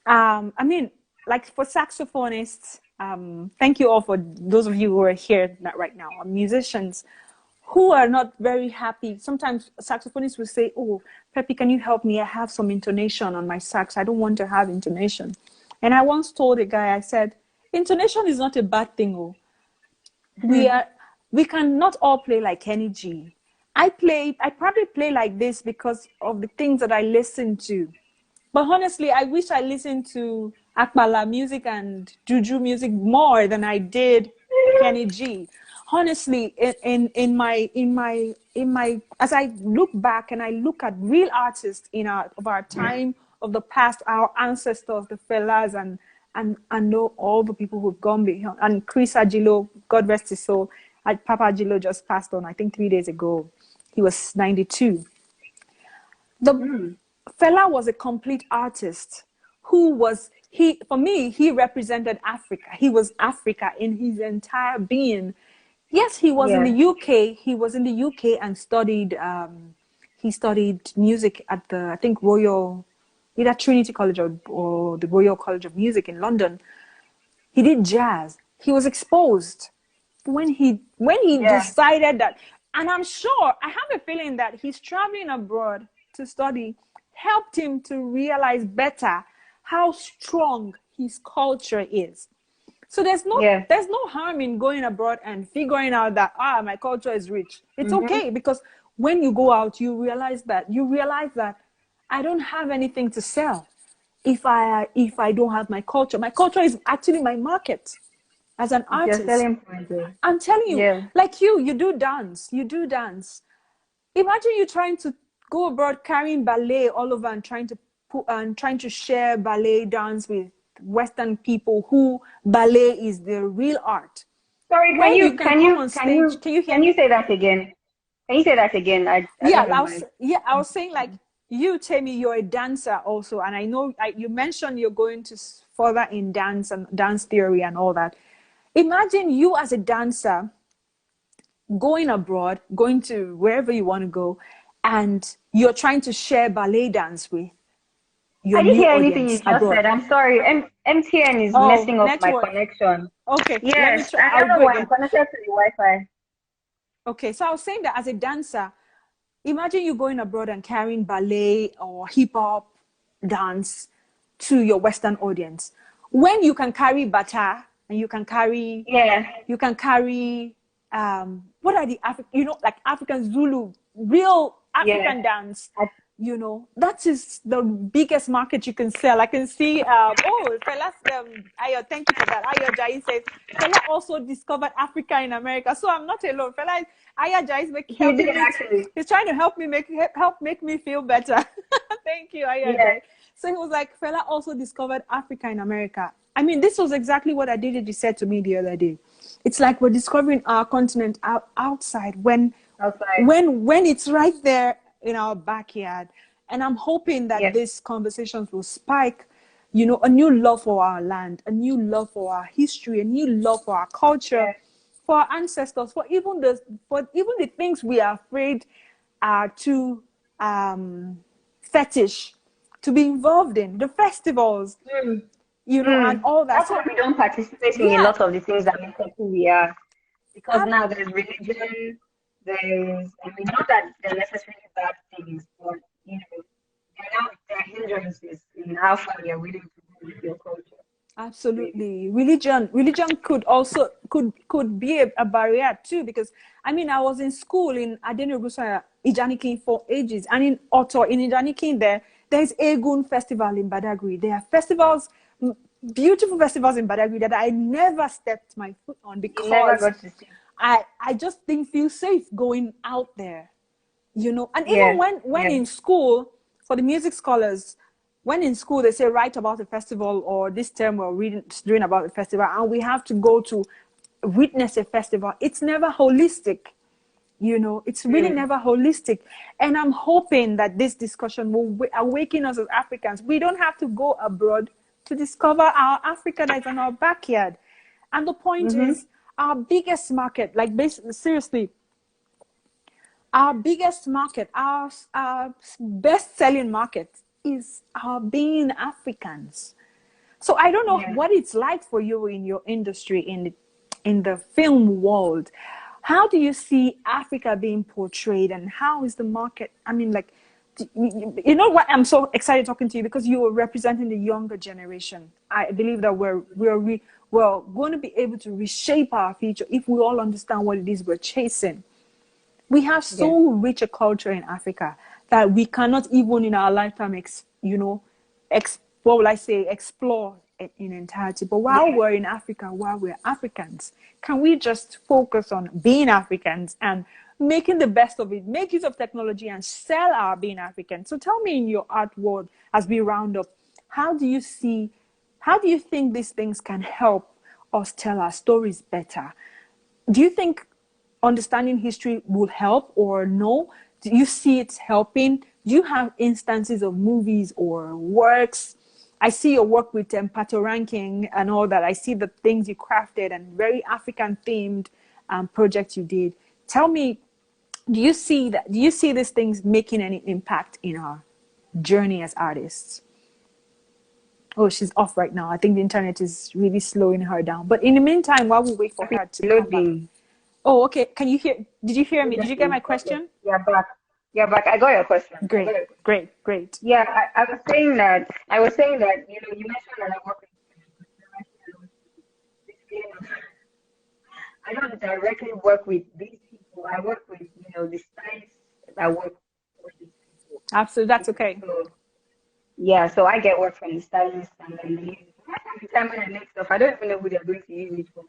I mean, like for saxophonists, thank you all for those of you who are here right now, musicians who are not very happy. Sometimes saxophonists will say, oh, Peppy, can you help me? I have some intonation on my sax. I don't want to have intonation. And I once told a guy, I said, intonation is not a bad thing. We cannot all play like Kenny G. I probably play like this because of the things that I listen to. But honestly, I wish I listened to Akbala music and Juju music more than I did Kenny G. Honestly, as I look back and I look at real artists in our time of the past, our ancestors, the fellas, and know all the people who've gone beyond. And Chris Agilo, God rest his soul, Papa Agilo just passed on, I think 3 days ago. He was 92. The Mm. fella was a complete artist who was for me he represented Africa. He was Africa in his entire being. Yes, he was in Yeah. the UK. He was in the UK and studied he studied music at the, I think, Royal, either Trinity College or the Royal College of Music in London. He did jazz. He was exposed when he Yeah. decided that. And I'm sure, I have a feeling that his traveling abroad to study helped him to realize better how strong his culture is. So Yeah. there's no harm in going abroad and figuring out that my culture is rich. It's Mm-hmm. okay, because when you go out you realize that I don't have anything to sell if I don't have my culture. My culture is actually my market as an It's your artist. selling point, though. I'm telling you, Yeah. like you do dance. You do dance. Imagine you trying to go abroad carrying ballet all over and trying to share ballet dance with Western people who ballet is their real art. Sorry, When you can come on stage, can you hear can you me? say that again? Can you say that again? I Yeah, don't have my. I was saying, like, you tell me you're a dancer also, and I know you mentioned you're going to further in dance and dance theory and all that. Imagine you as a dancer going abroad, going to wherever you want to go, and you're trying to share ballet dance with your I didn't new hear anything you audience just abroad. said. I'm sorry. MTN is Oh, messing up my network. connection. Okay, let me Yes, try. I I'll don't know go why I'm again. connected to the Wi-Fi. Okay, so I was saying that as a dancer, imagine you going abroad and carrying ballet or hip hop dance to your Western audience. When you can carry bata and Yeah. you can carry what are the like African Zulu, real Yeah. African dance. I, That is the biggest market you can sell. I can see. Fela, Ayo, thank you for that. Ayo Jai says Fela also discovered Africa in America, so I'm not alone. Fela, Aya Jai is he did helping me. actually. He's trying to help me make me feel better. Thank you, Aya Yeah. Jai. So he was like, Fela also discovered Africa in America. I mean, this was exactly what Aditi said to me the other day. It's like we're discovering our continent outside Outside. when it's right there in our backyard. And I'm hoping that Yes. these conversations will spike, a new love for our land, a new love for our history, a new love for our culture, Yeah. for our ancestors, for even the things we are afraid are too fetish to be involved in, the festivals, Mm. and Mm. all that. That's So why we don't participate in a yeah, lot of the things that make up who we are. Because now there's religion, I mean, not that they're necessarily bad things, but, there are hindrances in how far you're willing to go with your culture, basically. absolutely. Religion could be a barrier too, because I mean I was in school in Adenurusa Ijanikin for ages, and in Oto in Ijanikin there's Egun Festival in Badagry. There are beautiful festivals in Badagry that I never stepped my foot on You never because got to see. I just didn't feel safe going out there. And even Yeah, when yeah, in school, for the music scholars, when in school they say write about a festival, or this term we're reading doing about a festival, and we have to go to witness a festival, it's never holistic. It's really mm, never holistic. And I'm hoping that this discussion will awaken us as Africans. We don't have to go abroad to discover our Africa that's in our backyard. And the point mm-hmm, is, our biggest market, like basically, seriously, our biggest market, our best-selling market is our being Africans. So I don't know yeah. what it's like for you in your industry, in the film world. How do you see Africa being portrayed, and how is the market? I mean, like, you know what? I'm so excited talking to you because you are representing the younger generation. I believe that we're going to be able to reshape our future if we all understand what it is we're chasing. We have Yeah. so rich a culture in Africa that we cannot even in our lifetime, what will I say, explore it in entirety. But while Yeah. we're in Africa, while we're Africans, can we just focus on being Africans and making the best of it, make use of technology and sell our being African? So tell me in your art world, as we round up, how do you see, how do you think these things can help us tell our stories better? Do you think understanding history will help or no? Do you see it helping? Do you have instances of movies or works? I see your work with pato ranking and all that. I see the things you crafted and very African themed projects you did. Tell me, do you see that? Do you see these things making any impact in our journey as artists? Oh, she's off right now. I think the internet is really slowing her down. But in the meantime, while we wait for Happy her to come back. loading. Oh, okay. Can you hear? Did you hear me? Did you get my Okay. question? Yeah, back. Yeah, back. I got your question. I got Great, your question. great, great. Yeah, I was saying that, you mentioned that I work with I don't directly work with these people. I work with, the stylists that work for these people. Absolutely, that's okay. So yeah, so I get work from the stylists and then they use it. Most of the time when I make stuff, I don't even know who they're going to use it for.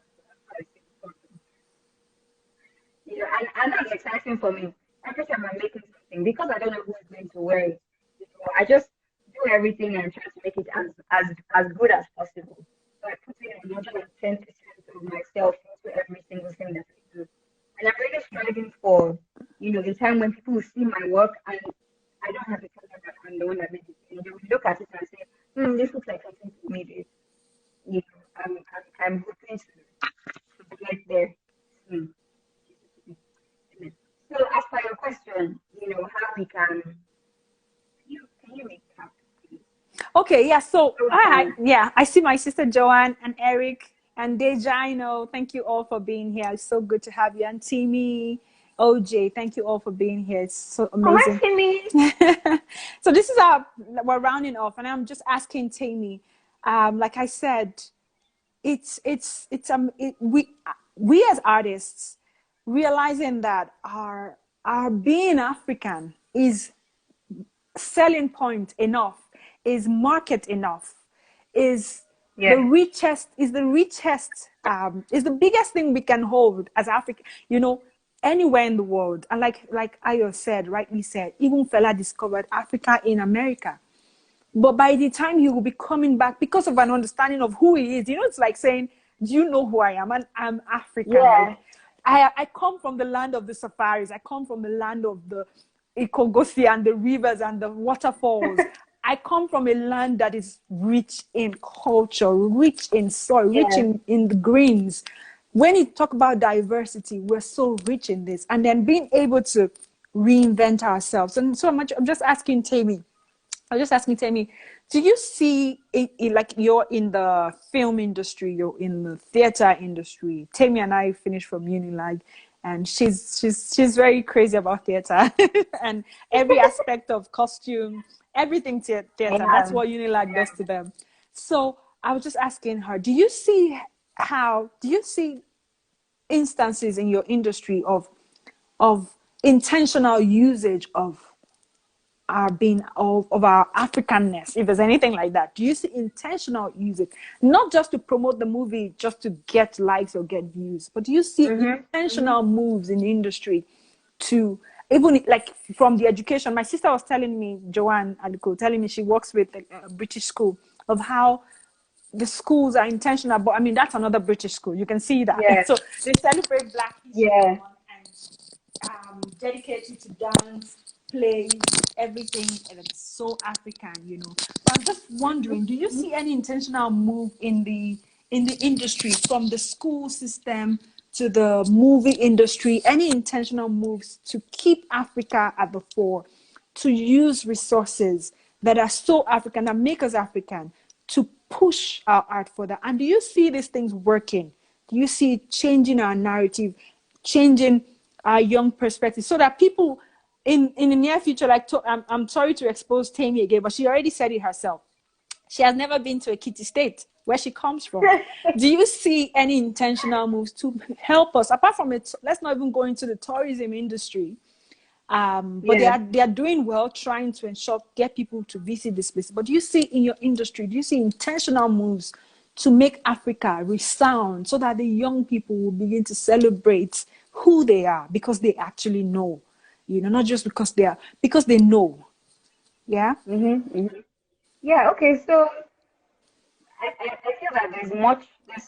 And that's exciting for me. Every time I'm making something, because I don't know who's going to wear it, I just do everything and try to make it as good as possible. So I put in 110% of myself into every single thing that I do. And I'm really striving for, the time when people will see my work and I don't have to tell them that I'm the one that made it. They will look at it and say, this looks like something who made it. I'm hoping to get there soon. So as for your question, how we can you make it happen, please? Okay, yeah. So, So, yeah, I see my sister Joanne and Eric and Deja. I know. Thank you all for being here. It's so good to have you. And Timmy, OJ, thank you all for being here. It's so oh, hi, amazing. Timmy. So this is we're rounding off, and I'm just asking Tammy. Like I said, we as artists realizing that our being African is selling point enough, is market enough, is Yeah, the richest is the biggest thing we can hold as Africa, anywhere in the world. And like Ayo said, rightly said, even Fela discovered Africa in America. But by the time he will be coming back because of an understanding of who he is, it's like saying, do you know who I am? And I'm African. yeah, I come from the land of the safaris. I come from the land of the Ikogosi and the rivers and the waterfalls. I come from a land that is rich in culture, rich in soil, rich yeah, in the greens. When you talk about diversity, we're so rich in this. And then being able to reinvent ourselves. And so I'm just asking Tammy, do you see like you're in the film industry, you're in the theater industry? Tammy and I finished from Unilag, and she's very crazy about theater and every aspect of costume, everything I theater. That's have. what Unilag Yeah. does to them. So I was just asking her, do you see instances in your industry of intentional usage of our Africanness, if there's anything like that? Do you see intentional usage, not just to promote the movie, just to get likes or get views, but do you see Mm-hmm. intentional moves in the industry to even like from the education? My sister was telling me, Joanne Aliko, telling me she works with a British school, of how the schools are intentional. But I mean, that's another British school. You can see that. Yeah, So they celebrate Black History yeah, Month and dedicated to dance, play, everything, and it's so African. But I'm just wondering, do you see any intentional move in the industry, from the school system to the movie industry, any intentional moves to keep Africa at the fore, to use resources that are so African, that make us African, to push our art further? And do you see these things working? Do you see it changing our narrative, changing our young perspective, so that people in the near future, like I'm sorry to expose Tammy again, but she already said it herself. She has never been to a kitty state. where she comes from. Do you see any intentional moves to help us apart from it? Let's not even go into the tourism industry. But Yeah. they are doing well, trying to ensure get people to visit this place. But do you see in your industry, do you see intentional moves to make Africa resound so that the young people will begin to celebrate who they are because they actually know, not just because they know. Yeah. Yeah, okay, so I feel that there's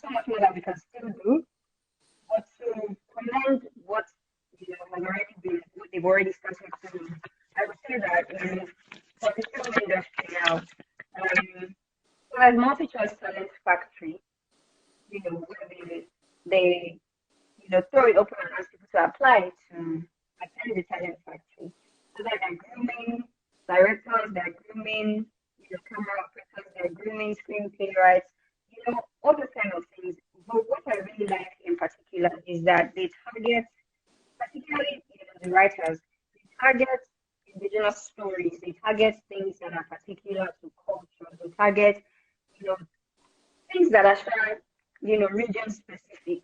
so much more that we can still do, but to commend has already been, what they've already started doing, I would say that for the film industry now, so there's multi-choice talent factory, where they throw it open and ask people to apply to attend the talent factory. So that they're grooming directors, they're grooming, camera operators, they're grooming screenplay writers, all those kind of things. But what I really like in particular is that they target, particularly the writers, they target indigenous stories, they target things that are particular to culture, they target, things that are region specific.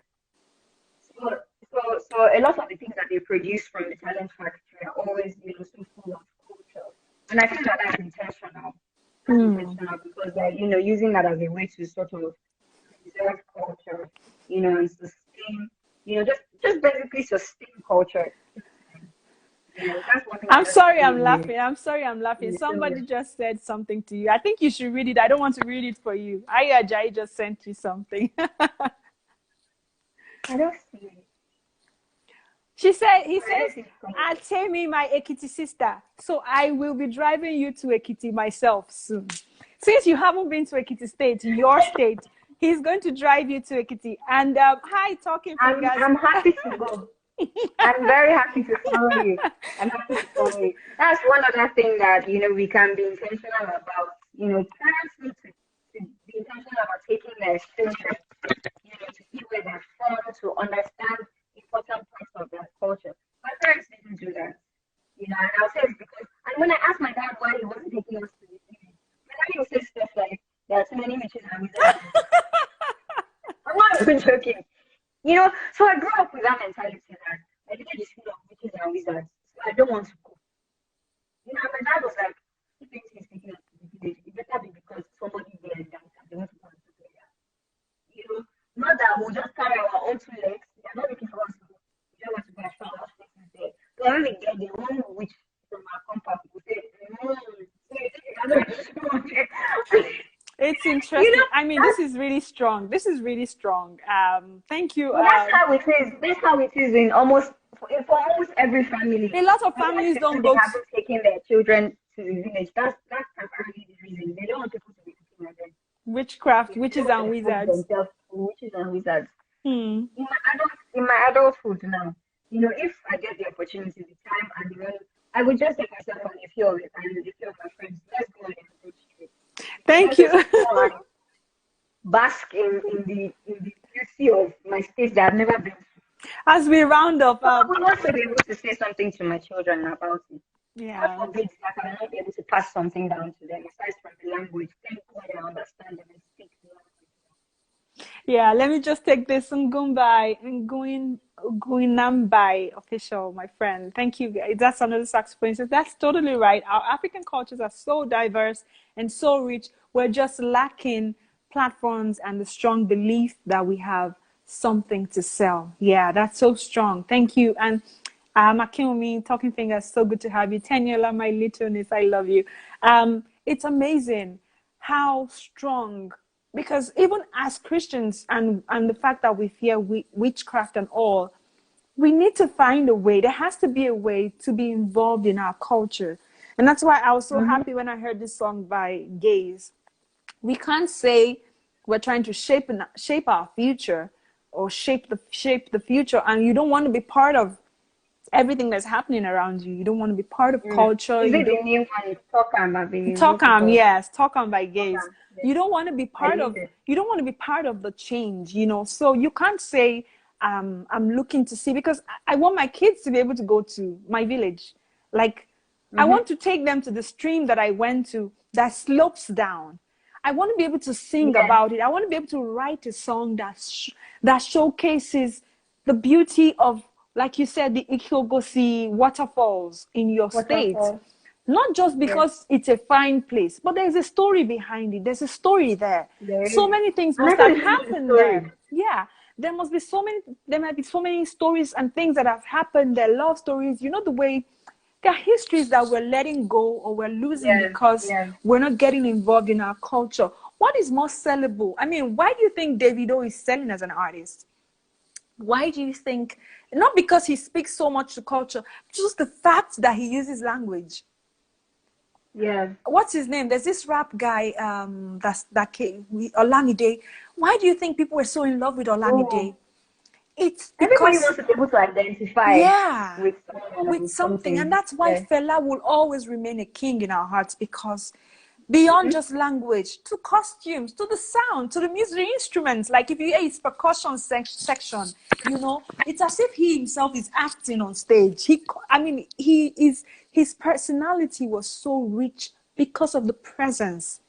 So a lot of the things that they produce from the talent factory are always, so full of culture. And I think that that's intentional. That's intentional because they're, using that as a way to sort of preserve culture, and sustain, just basically sustain culture. That's one thing I I'm just sorry, feel I'm laughing. I'm sorry, I'm laughing. Somebody just said something to you. I think you should read it. I don't want to read it for you. Ayajayi just sent you something. I don't see it. He I don't says, see it coming. Atemi, my Ekiti sister. So I will be driving you to Ekiti myself soon. Since you haven't been to Ekiti State, your state, he's going to drive you to Ekiti. And hi, Talking Fingers. I'm happy to go. I'm very happy to follow you. I'm happy to follow you. That's one other thing that we can be intentional about. Parents need to be intentional about taking their children, to see where they're from, to understand important parts of their culture. My parents didn't do that. And I'll say it's because, and when I asked my dad why he wasn't taking us to the city, my dad would say stuff like, there are too many witches and wizards. I'm not even joking. So I grew up with that mentality that I think it's full of witches and wizards, so I don't want to go. My dad was like, if it is taking us to the village, it better be because somebody there died and they want to go and put there. Not that we'll just carry our own 2 legs. They're not looking for us to go. We don't want to go and show our faces there. So when we get there, one witch from our compound will say, so you think I don't It's interesting. I mean, this is really strong. This is really strong. Thank you. Well, that's how it is. That's how it is in almost for almost every family. A lot of My families parents don't they go. haven't taken their children to the village. That's primarily the reason. They don't want people to be looking at them. Witchcraft, They witches don't and expose wizards. themselves to witches and wizards. Hmm. In my adulthood now, if I get the opportunity, the time, and the money, I would just take myself and a few of it and a few of my friends. Let's go on a road trip. Thank you. Let's just go and bask in the beauty of my space that I've never been to. As we round up, I would also be able to say something to my children about it. yeah. God forbid that I might not be able to pass something down to them aside from the language. Thank God I understand them and speak the language. Yeah, let me just take this Nguinambai official, my friend. Thank you. That's another saxophone. So that's totally right. Our African cultures are so diverse and so rich. We're just lacking platforms and the strong belief that we have something to sell. Yeah, that's so strong. Thank you. And Akinwumi, Talking Fingers, so good to have you. Tenyola, my little niece, I love you. It's amazing how strong, because even as Christians and the fact that we fear witchcraft and all, we need to find a way. There has to be a way to be involved in our culture. And that's why I was so happy when I heard this song by Gaze. We can't say we're trying to shape our future or shape the future, and you don't want to be part of everything that's happening around you. You don't want to be part of culture. Is You it the don't new one? Talkam, yes, Talkam by Gaze. Talkam, yes. You don't want to be I part need of. it. You don't want to be part of the change, So you can't say, I'm looking to see, because I want my kids to be able to go to my village. Like, I want to take them to the stream that I went to that slopes down. I want to be able to sing Yes. about it. I want to be able to write a song that showcases the beauty of, like you said, the Ikyogosi waterfalls in your state. Waterfalls. Not just Yes. because it's a fine place, but there's a story behind it. There's a story there. There So is. many things And I must think have it's not just a happened story. there. Yeah, there might be so many stories and things that have happened. Their love stories, the way there are histories that we're letting go or we're losing Yes. because Yes. we're not getting involved in our culture. What is more sellable? I mean, why do you think Davido is selling as an artist? Why do you think? Not because he speaks so much to culture, just the fact that he uses language. Yes. What's his name? There's this rap guy that came, Olamide. Why do you think people were so in love with Oh, Olamide? It's everybody because, wants to be able to identify yeah, with someone or with with something. And something. that's why Yes. Fela will always remain a king in our hearts, because beyond Mm-hmm. just language, to costumes, to the sound, to the music, the instruments, like if you hear his percussion section, it's as if he himself is acting on stage. His personality was so rich because of the presence,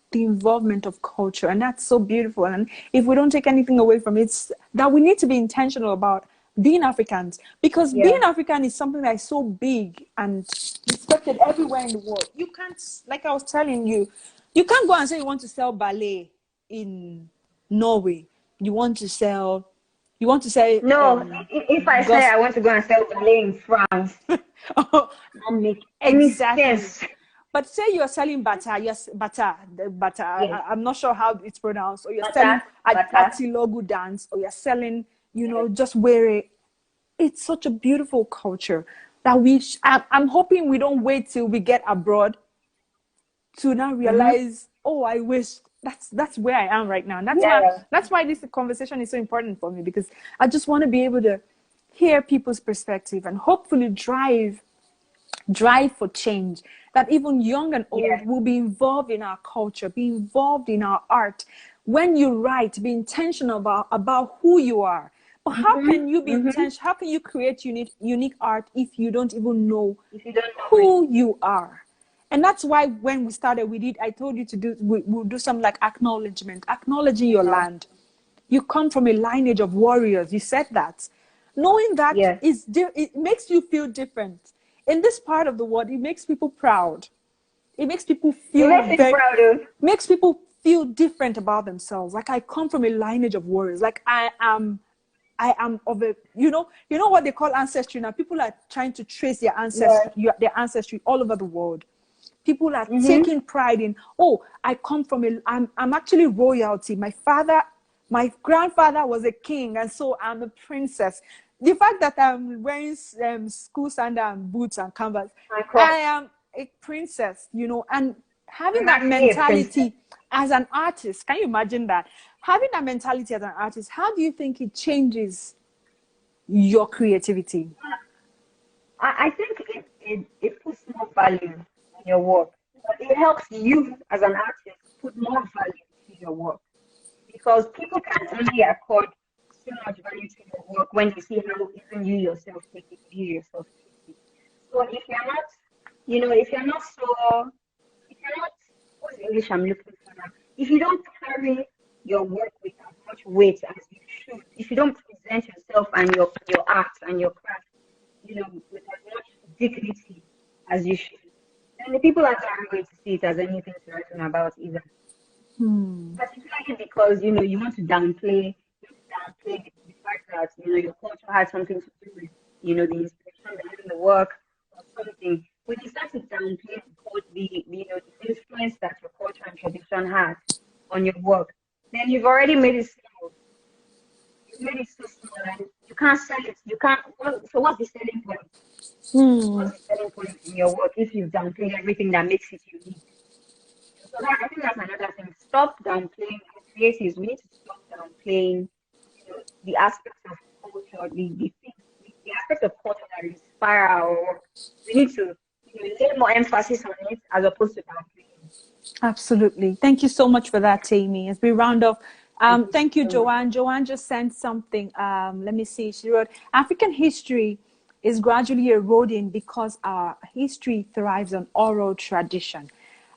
the involvement of culture, and that's so beautiful. And if we don't take anything away from it, it's that we need to be intentional about being Africans, because being Yeah. African is something that is so big and respected everywhere in the world. You can't, like I was telling you, you can't go and say you want to sell ballet in Norway. You want to say No, if I say gos I want to go and sell ballet in France, not make any exactly. sense. But say you're selling bata, yes, bata. Yes. I'm not sure how it's pronounced. Or you're selling Butter, a butter. Tilogu dance, or you're selling, Yes. just wear it. It's such a beautiful culture that I'm hoping we don't wait till we get abroad to now Mm-hmm. realize, oh, I wish that's where I am right now. And Yeah. that's why this conversation is so important for me, because I just want to be able to hear people's perspective and hopefully drive for change, that even young and old Yes. will be involved in our culture, be involved in our art. When you write, be intentional about who you are. But how Mm-hmm. can you be Mm-hmm. intentional? How can you create unique art if you don't even know If you don't know it. who you are? And that's why when we started, I told you to we'll do some like acknowledgement, acknowledging your Yeah. land. You come from a lineage of warriors. You said that. Knowing that Yes. it makes you feel different. In this part of the world, it makes people proud. It It makes me proud of. makes people feel different about themselves. Like, I come from a lineage of warriors. Like, I am of a, what they call ancestry now. People are trying to trace Yes. their ancestry all over the world. People are Mm-hmm. taking pride in, oh, I'm actually royalty. My grandfather was a king, and so I'm a princess. The fact that I'm wearing school sandal and boots and canvas, My I cross. am a princess, and having I'm that actually a princess. mentality as an artist, can you imagine that? Having that mentality as an artist, how do you think it changes your creativity? I think it puts more value in your work. But it helps you as an artist put more value to your work, because people can only accord so much value to your work when they see how even you yourself take it, you yourself take it. So if you're not, if you're not so, if you're not, what's the English I'm looking for now? If you don't carry your work with as much weight as you should, if you don't present yourself and your art and your craft, with as much dignity as you should, then the people aren't going to see it as anything to write home about either. Hmm. Particularly because you want to downplay the fact that your culture has something to do with the inspiration behind the work or something. When you start to downplay the influence that your culture and tradition has on your work, then you've already made it small. You've made it so small, and you can't sell it. You can't. So what's the selling point? Hmm. What's the selling point in your work if you've downplayed everything that makes it unique? So I think that's another thing. Stop downplaying as creatives. We need to stop downplaying, the aspects of culture, the aspects of culture that inspire our work. We need to, lay more emphasis on it as opposed to downplaying. Absolutely. Thank you so much for that, Amy. As we round off, Thank you thank you, so much. Joanne. Joanne just sent something. Let me see. She wrote, African history is gradually eroding because our history thrives on oral tradition.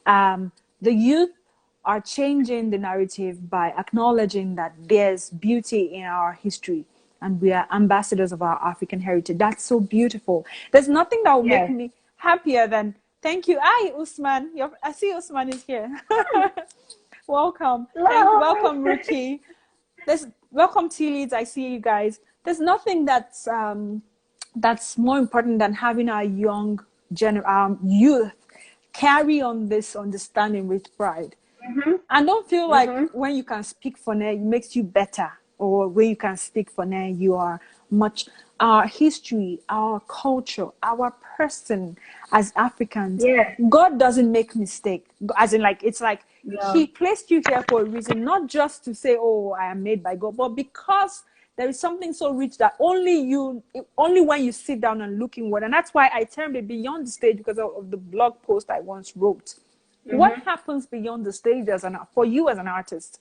The youth are changing the narrative by acknowledging that there's beauty in our history and we are ambassadors of our African heritage. That's so beautiful. There's nothing that will make Yes. me happier than thank you. Hi, Usman. I see Usman is here. Welcome. Hello. Welcome, Ruki. Welcome, tea leads. I see you guys. There's nothing that's more important than having our youth carry on this understanding with pride. Mhm. And don't feel like Mhm. when you can speak for now, it makes you better, or when you can speak for now, you are much. Our history, our culture, our person as Africans, Yes. God doesn't make mistake. As in, like, it's like He No. placed you here for a reason, not just to say, "Oh, I am made by God," but because there is something so rich that only when you sit down and look inward. And that's why I termed it beyond the stage, because of the blog post I once wrote. What Mhm. happens beyond the stage for you as an artist,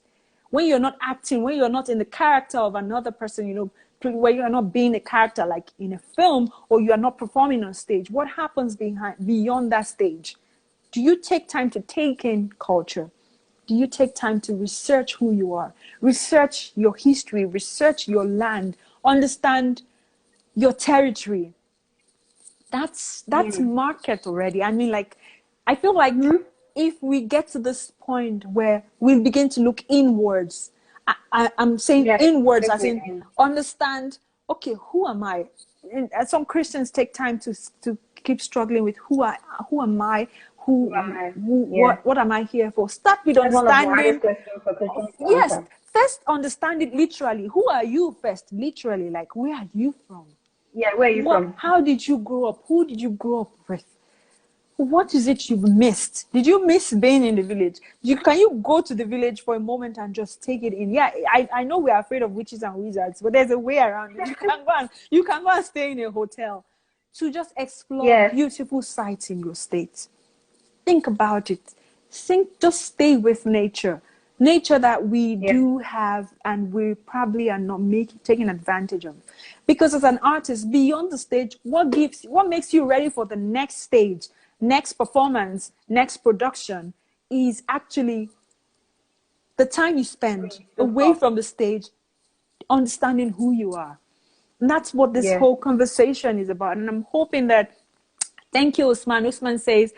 when you're not acting, when you're not in the character of another person, where you're not being a character like in a film, or you are not performing on stage? What happens beyond that stage? Do you take time to take in culture? Do you take time to research who you are, research your history, research your land, understand your territory? That's Mm. market already. I mean, like, I feel like Mhm. if we get to this point where we begin to look inwards, I'm saying Yes. inwards as in Definitely. understand, okay, who am I? And some Christians take time to keep struggling with who am I, Who am I? Yes. what am I here for? Start with That's one of the hardest understanding. questions for Christians to Yes, answer. first understand it literally. Who are you first? Literally, like, where are you from? Yeah. Where are you from? How did you grow up? Who did you grow up with? What is it you've missed? Did you miss being in the village? Can you go to the village for a moment and just take it in? Yeah, I know we're afraid of witches and wizards, but there's a way around it. You can go and stay in a hotel to just explore Yes. beautiful sights in your state. Think about it. Just stay with nature. Nature that we Yes. do have and we probably are not taking advantage of. Because as an artist, beyond the stage, what makes you ready for the next stage, next performance, next production is actually the time you spend So away far. from the stage, understanding who you are. And that's what this Yes. whole conversation is about. And I'm hoping that. Thank you, Usman. Usman says,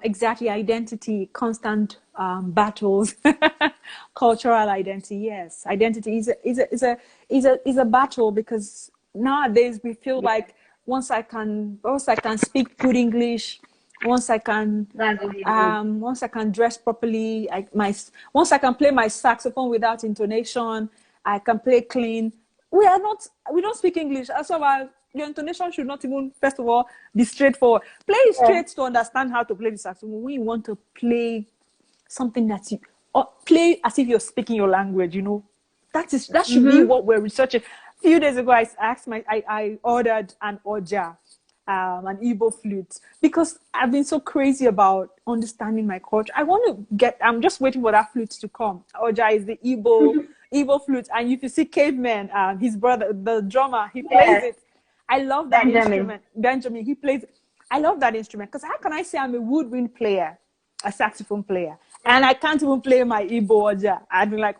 exactly, identity, constant battles, cultural identity. Yes, identity is a battle, because nowadays we feel Yes. like once I can speak good English, once I can That's all you need. once I can dress properly, once I can play my saxophone without intonation, I can play clean. We don't speak English. So your intonation should not even, first of all, be straightforward. Play it Yeah. straight to understand how to play the saxophone. When you want to play something or play as if you're speaking your language, that should be Mhm. what we're researching. A few days ago, I ordered an oja, an Igbo flute, because I've been so crazy about understanding my culture. I'm just waiting for that flute to come. Oja is the Igbo flute. And if you see Caveman, his brother, the drummer, he plays Yes. it. I love that Benjamin. instrument. Benjamin, he plays it. I love that instrument, because how can I say I'm a woodwind player, a saxophone player, and I can't even play my Igbo oja? I'd be like,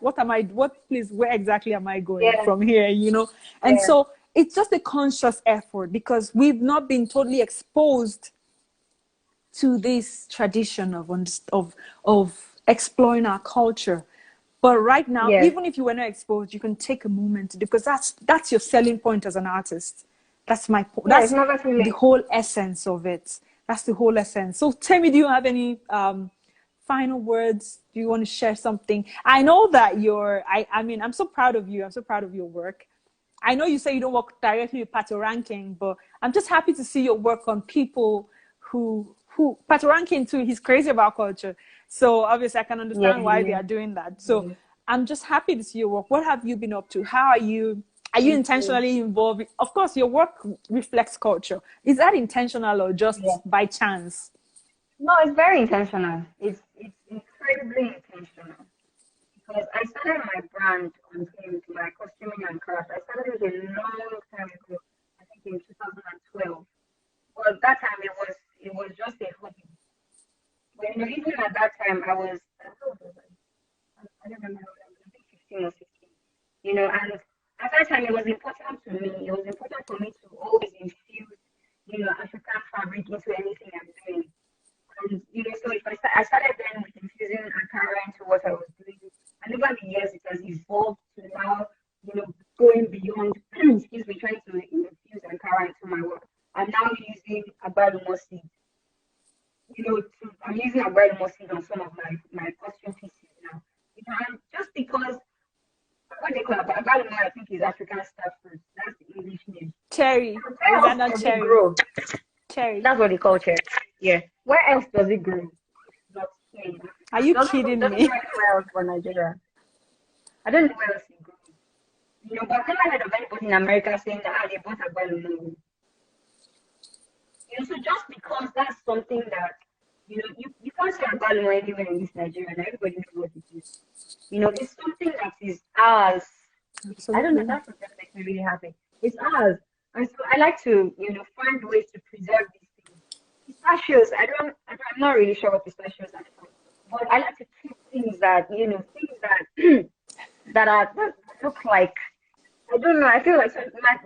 please, where exactly am I going Yes. from here, And Yes. so it's just a conscious effort, because we've not been totally exposed to this tradition of exploring our culture. But right now, Yes. even if you were not exposed, you can take a moment to, because that's your selling point as an artist. That's my point. Yeah. It's That's never too the late. whole essence of it. That's the whole essence. So tell me, do you have any final words? Do you want to share something? I know that I mean, I'm so proud of you. I'm so proud of your work. I know you say you don't work directly with Pato Ranking, but I'm just happy to see your work on people who Pato Ranking too. He's crazy about culture, so obviously I can Yeah. understand why they Yeah. are doing that. So Yeah. I'm just happy to see your work. What have you been up to? How are you? Are you Thank you. intentionally involved? Of course, your work reflects culture. Is that intentional or Yeah. just by chance? No, it's very intentional. It's incredibly intentional. Because I started my brand on Teams, my costuming and craft. I started it a long time ago, I think in 2012. Well, that time it was just a hobby. But even at that time, I was important for me to always infuse, African fabric into anything I'm doing. And, so if I started then with infusing Ankara into what I was doing, and over the years it has evolved to now, going beyond, excuse me, trying to infuse Ankara into my work. I'm now using agbalumo seed. I'm using agbalumo seed on some of my costume pieces now. Just because what they call agbalumo, I think, is African star fruit. That's the English name. Cherry. Is that not cherry? Grow? Cherry. That's what they call cherry. Yeah. Where else does it grow? Not here. Are you kidding me? Where else for Nigeria? I don't know where else it grows. But I've never heard of anybody in America saying that they bought agbalumo. So just because that's something that you can't say agbalumo anywhere in this Nigeria, and everybody knows what it is. It's something that is ours. Absolutely. I don't know. That's what makes me really happy. It's ours, and so I like to find ways to preserve these things. Pistachios, I'm not really sure what pistachios are from, but I like to keep things that that look like, I don't know. I feel like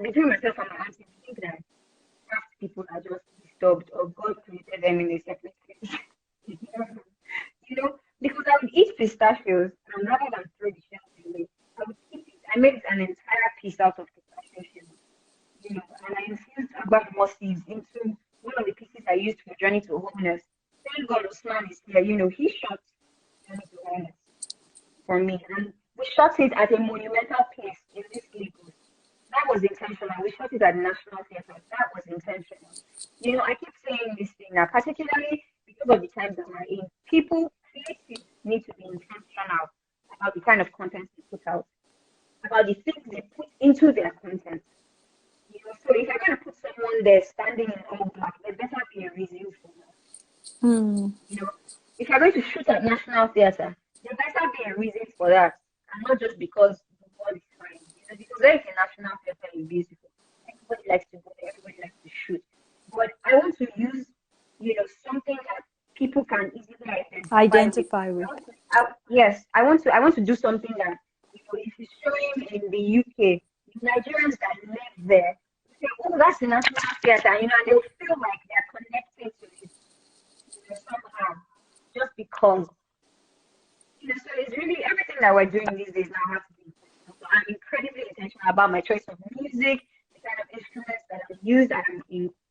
between myself and my auntie, I think that craft people are just disturbed, or God created them in a separate place. Because I would eat pistachios, and rather than throw the shells away, I would keep it. I made an entire piece out of pistachio shells, and I infused agbalumo seeds into one of the pieces I used for Journey to Wholeness. Thank God Osman is here. He shot Journey to Wholeness for me, and we shot it at a monumental place in this Lagos. That was intentional. We shot it at the National Theatre. That was intentional. I keep saying this thing now, particularly because of the times that we're in. People, creatives, need to be intentional about the kind of content they put out, about the things they put into their content. So if you're going to put someone there standing in all black, there better be a reason for that. If you're going to shoot at National Theatre, there better be a reason for that, and not just because the world is fine. Because there is a National Theatre is beautiful. Everybody likes to go there. Everybody likes to shoot. But I want to use, something that people can easily identify with. Yes, I want to do something that, if it's showing in the UK, Nigerians that live there say, "Oh, that's the National Theatre," and they'll feel like they're connected to it, somehow, just because. So it's really everything that we're doing these days now has to be intentional. So I'm incredibly intentional about my choice of music, the kind of instruments that I use, and I'm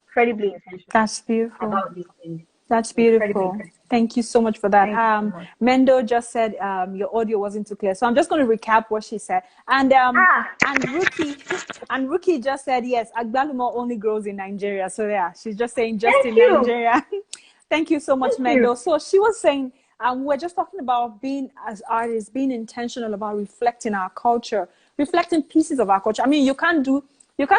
incredibly intentional. That's beautiful. About these things. That's beautiful. Thank you so much for that. Mendo just said your audio wasn't too clear, so I'm just going to recap what she said. And Rookie just said yes, agbalumo only grows in Nigeria. So yeah, she's just saying Nigeria. Thank you so much, Mendo. So she was saying. We're just talking about being, as artists, being intentional about reflecting our culture, reflecting pieces of our culture. I mean, you can't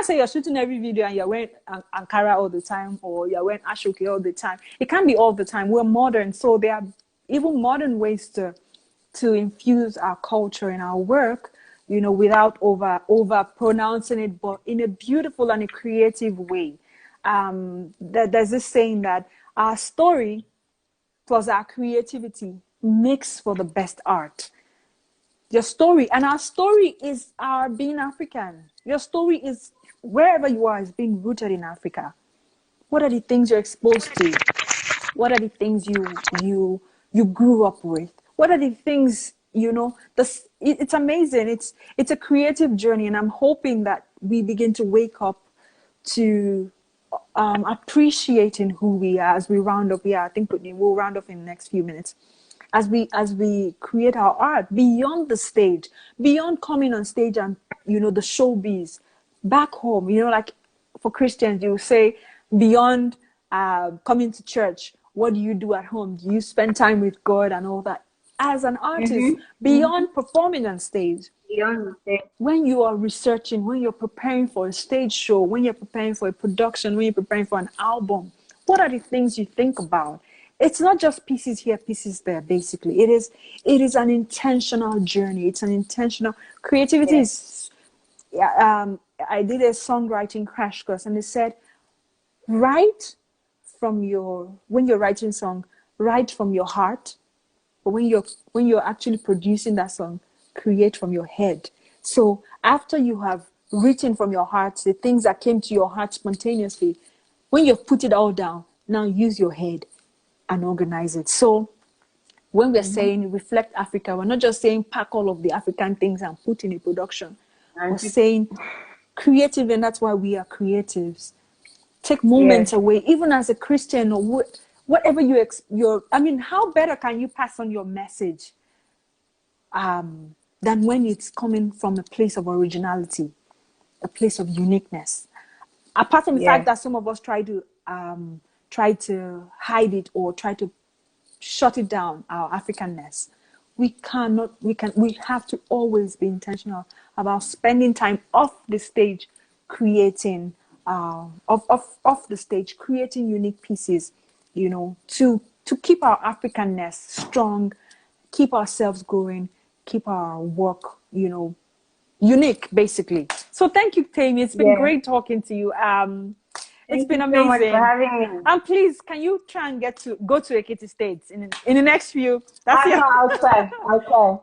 say you're shooting every video and you're wearing Ankara all the time, or you're wearing Ashoke all the time. It can't be all the time. We're modern, so there are even modern ways to infuse our culture in our work, without over pronouncing it, but in a beautiful and a creative way. There's this saying that our story plus our creativity makes for the best art. Your story, and our story is our being African. Your story is, wherever you are, is being rooted in Africa. What are the things you're exposed to? What are the things you grew up with? What are the things, it's amazing. It's a creative journey, and I'm hoping that we begin to wake up to appreciating who we are as we round up. Yeah, I think we'll round up in the next few minutes. As we create our art beyond the stage, beyond coming on stage and the showbiz, back home. Like for Christians, you say beyond coming to church, what do you do at home? Do you spend time with God and all that? As an artist, beyond performing on stage. When you are researching, when you're preparing for a stage show, when you're preparing for a production, when you're preparing for an album, what are the things you think about? It's not just pieces here, pieces there, basically. It is an intentional journey. It's an intentional creativity. I did a songwriting crash course, and they said, when you're writing song, write from your heart. But when you're actually producing that song, create from your head. So after you have written from your heart, the things that came to your heart spontaneously, when you've put it all down, now use your head and organize it. So when we're saying reflect Africa, we're not just saying pack all of the African things and put in a production. We're saying creative, and that's why we are creatives. Take moments away, even as a Christian or whatever I mean, how better can you pass on your message than when it's coming from a place of originality, a place of uniqueness? Apart from the fact that some of us try to hide it or try to shut it down, our Africanness, we have to always be intentional about spending time off the stage creating off the stage creating unique pieces, you know, to keep our Africanness strong, keep ourselves growing, keep our work, you know, unique, basically. So thank you, Tammy. It's been great talking to you. It's been amazing. Thank you so much for having me. And please, can you try and go to Ekiti States in the next few? That's it. I'll try.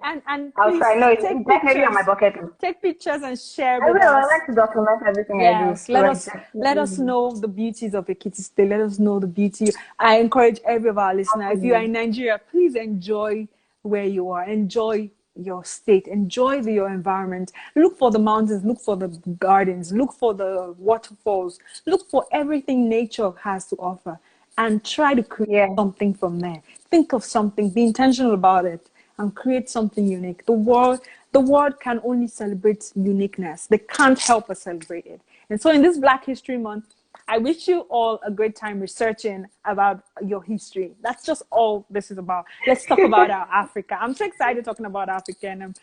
And I'll please try. No, it's take definitely pictures. on my bucket list. Take pictures and share I with will. I us. like to document everything I do. Yes, let us know the beauties of Ekiti State. Let us know the beauty. I encourage every of our listeners, if you are in Nigeria, please enjoy where you are. Enjoy your state. Enjoy your environment. Look for the mountains. Look for the gardens. Look for the waterfalls. Look for everything nature has to offer, and try to create something from there. Think of something. Be intentional about it, and create something unique. The world can only celebrate uniqueness. They can't help but celebrate it. And so in this Black History Month, I wish you all a great time researching about your history. That's just all this is about. Let's talk about our Africa. I'm so excited talking about Africa, and I'm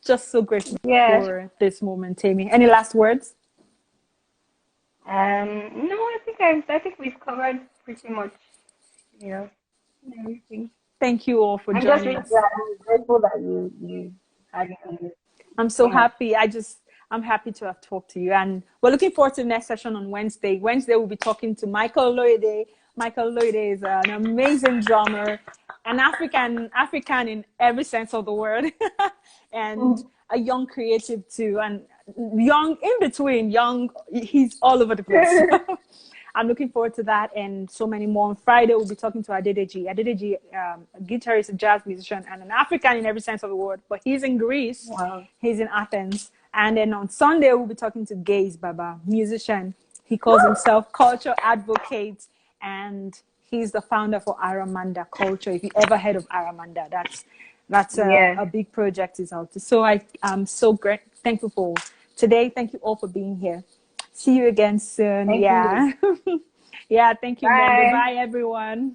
just so grateful for this moment, Tammy. Any last words? No, I think we've covered pretty much, you know, everything. Thank you all for joining us. I'm grateful that you had me on this. I'm so happy. I'm happy to have talked to you, and we're looking forward to the next session on Wednesday. Wednesday, we'll be talking to Michael Lloyd. Michael Lloyd is an amazing drummer, an African in every sense of the word, and a young creative too, and young in between, young. He's all over the place. I'm looking forward to that and so many more. On Friday, we'll be talking to Adedeji. Adedeji, a guitarist, a jazz musician, and an African in every sense of the word. But he's in Greece. Wow. He's in Athens. And then on Sunday, we'll be talking to Gaze Baba, musician. He calls himself Culture Advocate, and he's the founder for Aramanda Culture. If you ever heard of Aramanda, that's a big project is out. So I'm so thankful for today. Thank you all for being here. See you again soon. Thank you. Yeah, thank you. Bye. Bye, everyone.